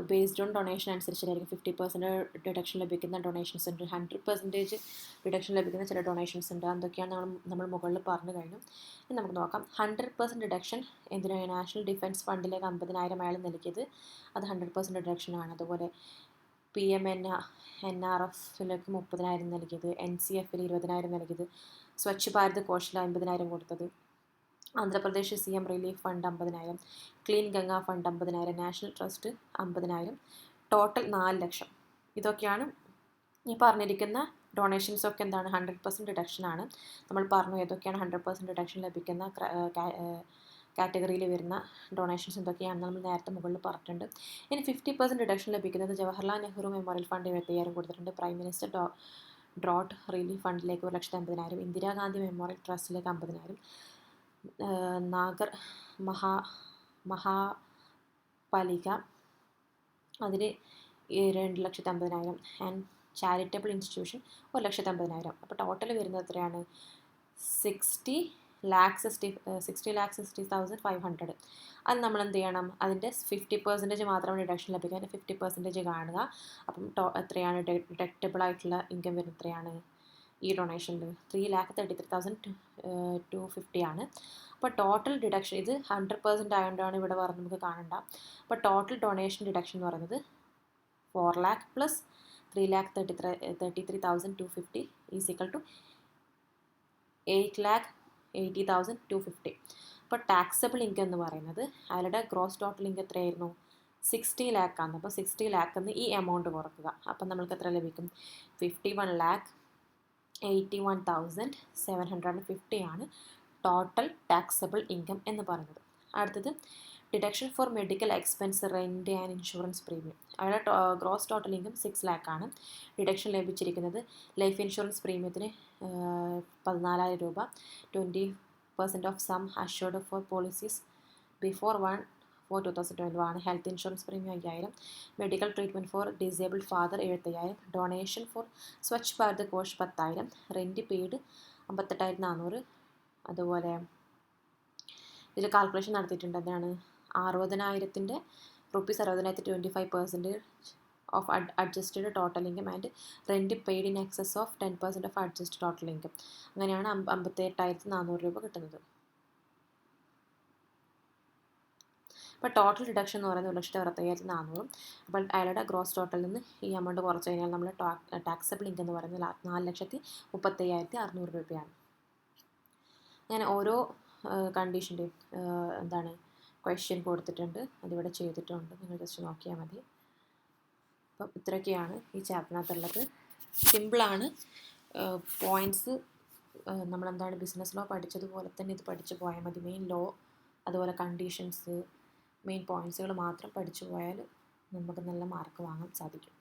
ബേസ്ഡ് ഓൺ ഡൊണേഷൻ അനുസരിച്ചായിരിക്കും. 50% ഡിഡക്ഷൻ ലഭിക്കുന്ന ഡൊണേഷൻസ് ഉണ്ട്, 100% ഡിഡക്ഷൻ ലഭിക്കുന്ന ചില ഡൊണേഷൻസ് ഉണ്ട്. എന്തൊക്കെയാണ് നമ്മൾ മുകളിൽ പറഞ്ഞു കഴിഞ്ഞു. ഇനി നമുക്ക് നോക്കാം. 100% ഡിഡക്ഷൻ എന്തിനാണ്? നാഷണൽ ഡിഫൻസ് ഫണ്ടിലേക്ക് 50,000 അയാൾ നൽകിയത്, അത് 100% ഡിഡക്ഷനാണ്. അതുപോലെ NRFിലേക്ക് 30,000 നൽകിയത്, NCFൽ 20,000 നൽകിയത്, സ്വച്ഛ് ഭാരത് കോഷിൽ 50,000 കൊടുത്തത്, Andhra Pradesh CM relief fund 50,000, clean Ganga fund 50,000, national trust 50,000, total 4 ലക്ഷം. ഇതൊക്കെയാണ് ഈ പറഞ്ഞിരിക്കുന്ന ഡൊണേഷൻസ് ഒക്കെ എന്താണ്? 100% ഡിഡക്ഷനാണ്. നമ്മൾ പറഞ്ഞു ഏതൊക്കെയാണ് 100% ഡിഡക്ഷൻ ലഭിക്കുന്ന കാറ്റഗറിയിൽ വരുന്ന ഡൊണേഷൻസ് എന്തൊക്കെയാണെന്ന് നമ്മൾ നേരത്തെ മുകളിൽ പറഞ്ഞിട്ടുണ്ട്. ഇനി 50% ഡിഡക്ഷൻ ലഭിക്കുന്നത് ജവഹർലാൽ നെഹ്റു മെമ്മോറിയൽ ഫണ്ട് 75,000 കൊടുത്തിട്ടുണ്ട്, പ്രൈം മിനിസ്റ്റർ ഡ്രോട്ട് റിലീഫ് ഫണ്ടിലേക്ക് 1,50,000, ഇന്ദിരാഗാന്ധി മെമ്മോറിയൽ ട്രസ്റ്റിലേക്ക് 50,000, നാഗർ മഹാപാലിക അതിന് 2,50,000 ആൻഡ് ചാരിറ്റബിൾ ഇൻസ്റ്റിറ്റ്യൂഷൻ 1,50,000. അപ്പോൾ ടോട്ടൽ വരുന്നത് എത്രയാണ്? 60,60,500. അത് നമ്മൾ എന്ത് ചെയ്യണം? അതിൻ്റെ 50% മാത്രമാണ് ഡിഡക്ഷൻ ലഭിക്കുക. അതിൻ്റെ 50% കാണുക. അപ്പം എത്രയാണ് ഡിഡക്റ്റബിൾ ആയിട്ടുള്ള ഇൻകം വരുന്നത്? എത്രയാണ് ഈ ഡൊണേഷനിൽ? 3,33,250 ആണ്. അപ്പോൾ ടോട്ടൽ ഡിഡക്ഷൻ ഇത് 100% ആയതുകൊണ്ടാണ് ഇവിടെ പറഞ്ഞ് നമുക്ക് കാണണ്ട. അപ്പോൾ ടോട്ടൽ ഡൊണേഷൻ ഡിഡക്ഷൻ എന്ന് പറയുന്നത് 4 lakh plus 3,33,250 is equal to 8,80,250. അപ്പോൾ ടാക്സബിൾ ഇൻകം എന്ന് പറയുന്നത് അയാളുടെ ഗ്രോസ് ടോട്ടൽ ഇൻകം എത്രയായിരുന്നു? 60 lakh ആണ്. അപ്പോൾ 60 lakh എന്ന് ഈ എമൗണ്ട് കുറക്കുക. അപ്പം നമ്മൾക്ക് എത്ര ലഭിക്കും? 51,81,750 ആണ് ടോട്ടൽ ടാക്സബിൾ ഇൻകം എന്ന് പറയുന്നത്. അടുത്തത് deduction for medical expense, rent and insurance premium. അയാളുടെ ഗ്രോസ് ടോട്ടൽ ഇൻകം 6 lakh ആണ്. ഡിഡക്ഷൻ ലഭിച്ചിരിക്കുന്നത് ലൈഫ് ഇൻഷുറൻസ് പ്രീമിയത്തിന് 14,000 രൂപ, 20% of sum assured for policies before 1/4/2012 ആണ്. Health insurance premium 5,000, medical treatment for disabled father 75,000, donation for Swachh Bharat Kosh 10,000, rent paid 58,400. അതുപോലെ ഇതിൽ calculation നടത്തിയിട്ടുണ്ട്. എന്താണ്? 60,000 rupees 25% of adjusted total income and rent paid in excess of 10% of adjusted total income. അങ്ങനെയാണ് 58,400 രൂപ കിട്ടുന്നത്. അപ്പോൾ total deduction എന്ന് പറയുന്നത് 1,65,400. അപ്പോൾ അയാളുടെ ഗ്രോസ് ടോട്ടലിൽ നിന്ന് ഈ എമൗണ്ട് കുറച്ച് കഴിഞ്ഞാൽ നമ്മൾ ടാക്സബിൾ ഇൻകം എന്ന് പറയുന്നത് 4,35,600 രൂപയാണ്. അങ്ങനെ ഓരോ കണ്ടീഷൻ്റെയും എന്താണ് ക്വസ്റ്റ്യൻ കൊടുത്തിട്ടുണ്ട്, അതിവിടെ ചെയ്തിട്ടുണ്ട്. നിങ്ങൾ ജസ്റ്റ് നോക്കിയാൽ മതി. അപ്പം ഇത്രയൊക്കെയാണ് ഈ ചാപ്റ്ററിനകത്തുള്ളത്. സിമ്പിളാണ്. പോയിൻറ്റ്സ് നമ്മളെന്താണ് ബിസിനസ് ലോ പഠിച്ചതുപോലെ തന്നെ ഇത് പഠിച്ചു പോയാൽ മതി. മെയിൻ ലോ അതുപോലെ കണ്ടീഷൻസ് മെയിൻ പോയിൻറ്റ്സുകൾ മാത്രം പഠിച്ചു പോയാൽ നമുക്ക് നല്ല മാർക്ക് വാങ്ങാൻ സാധിക്കും.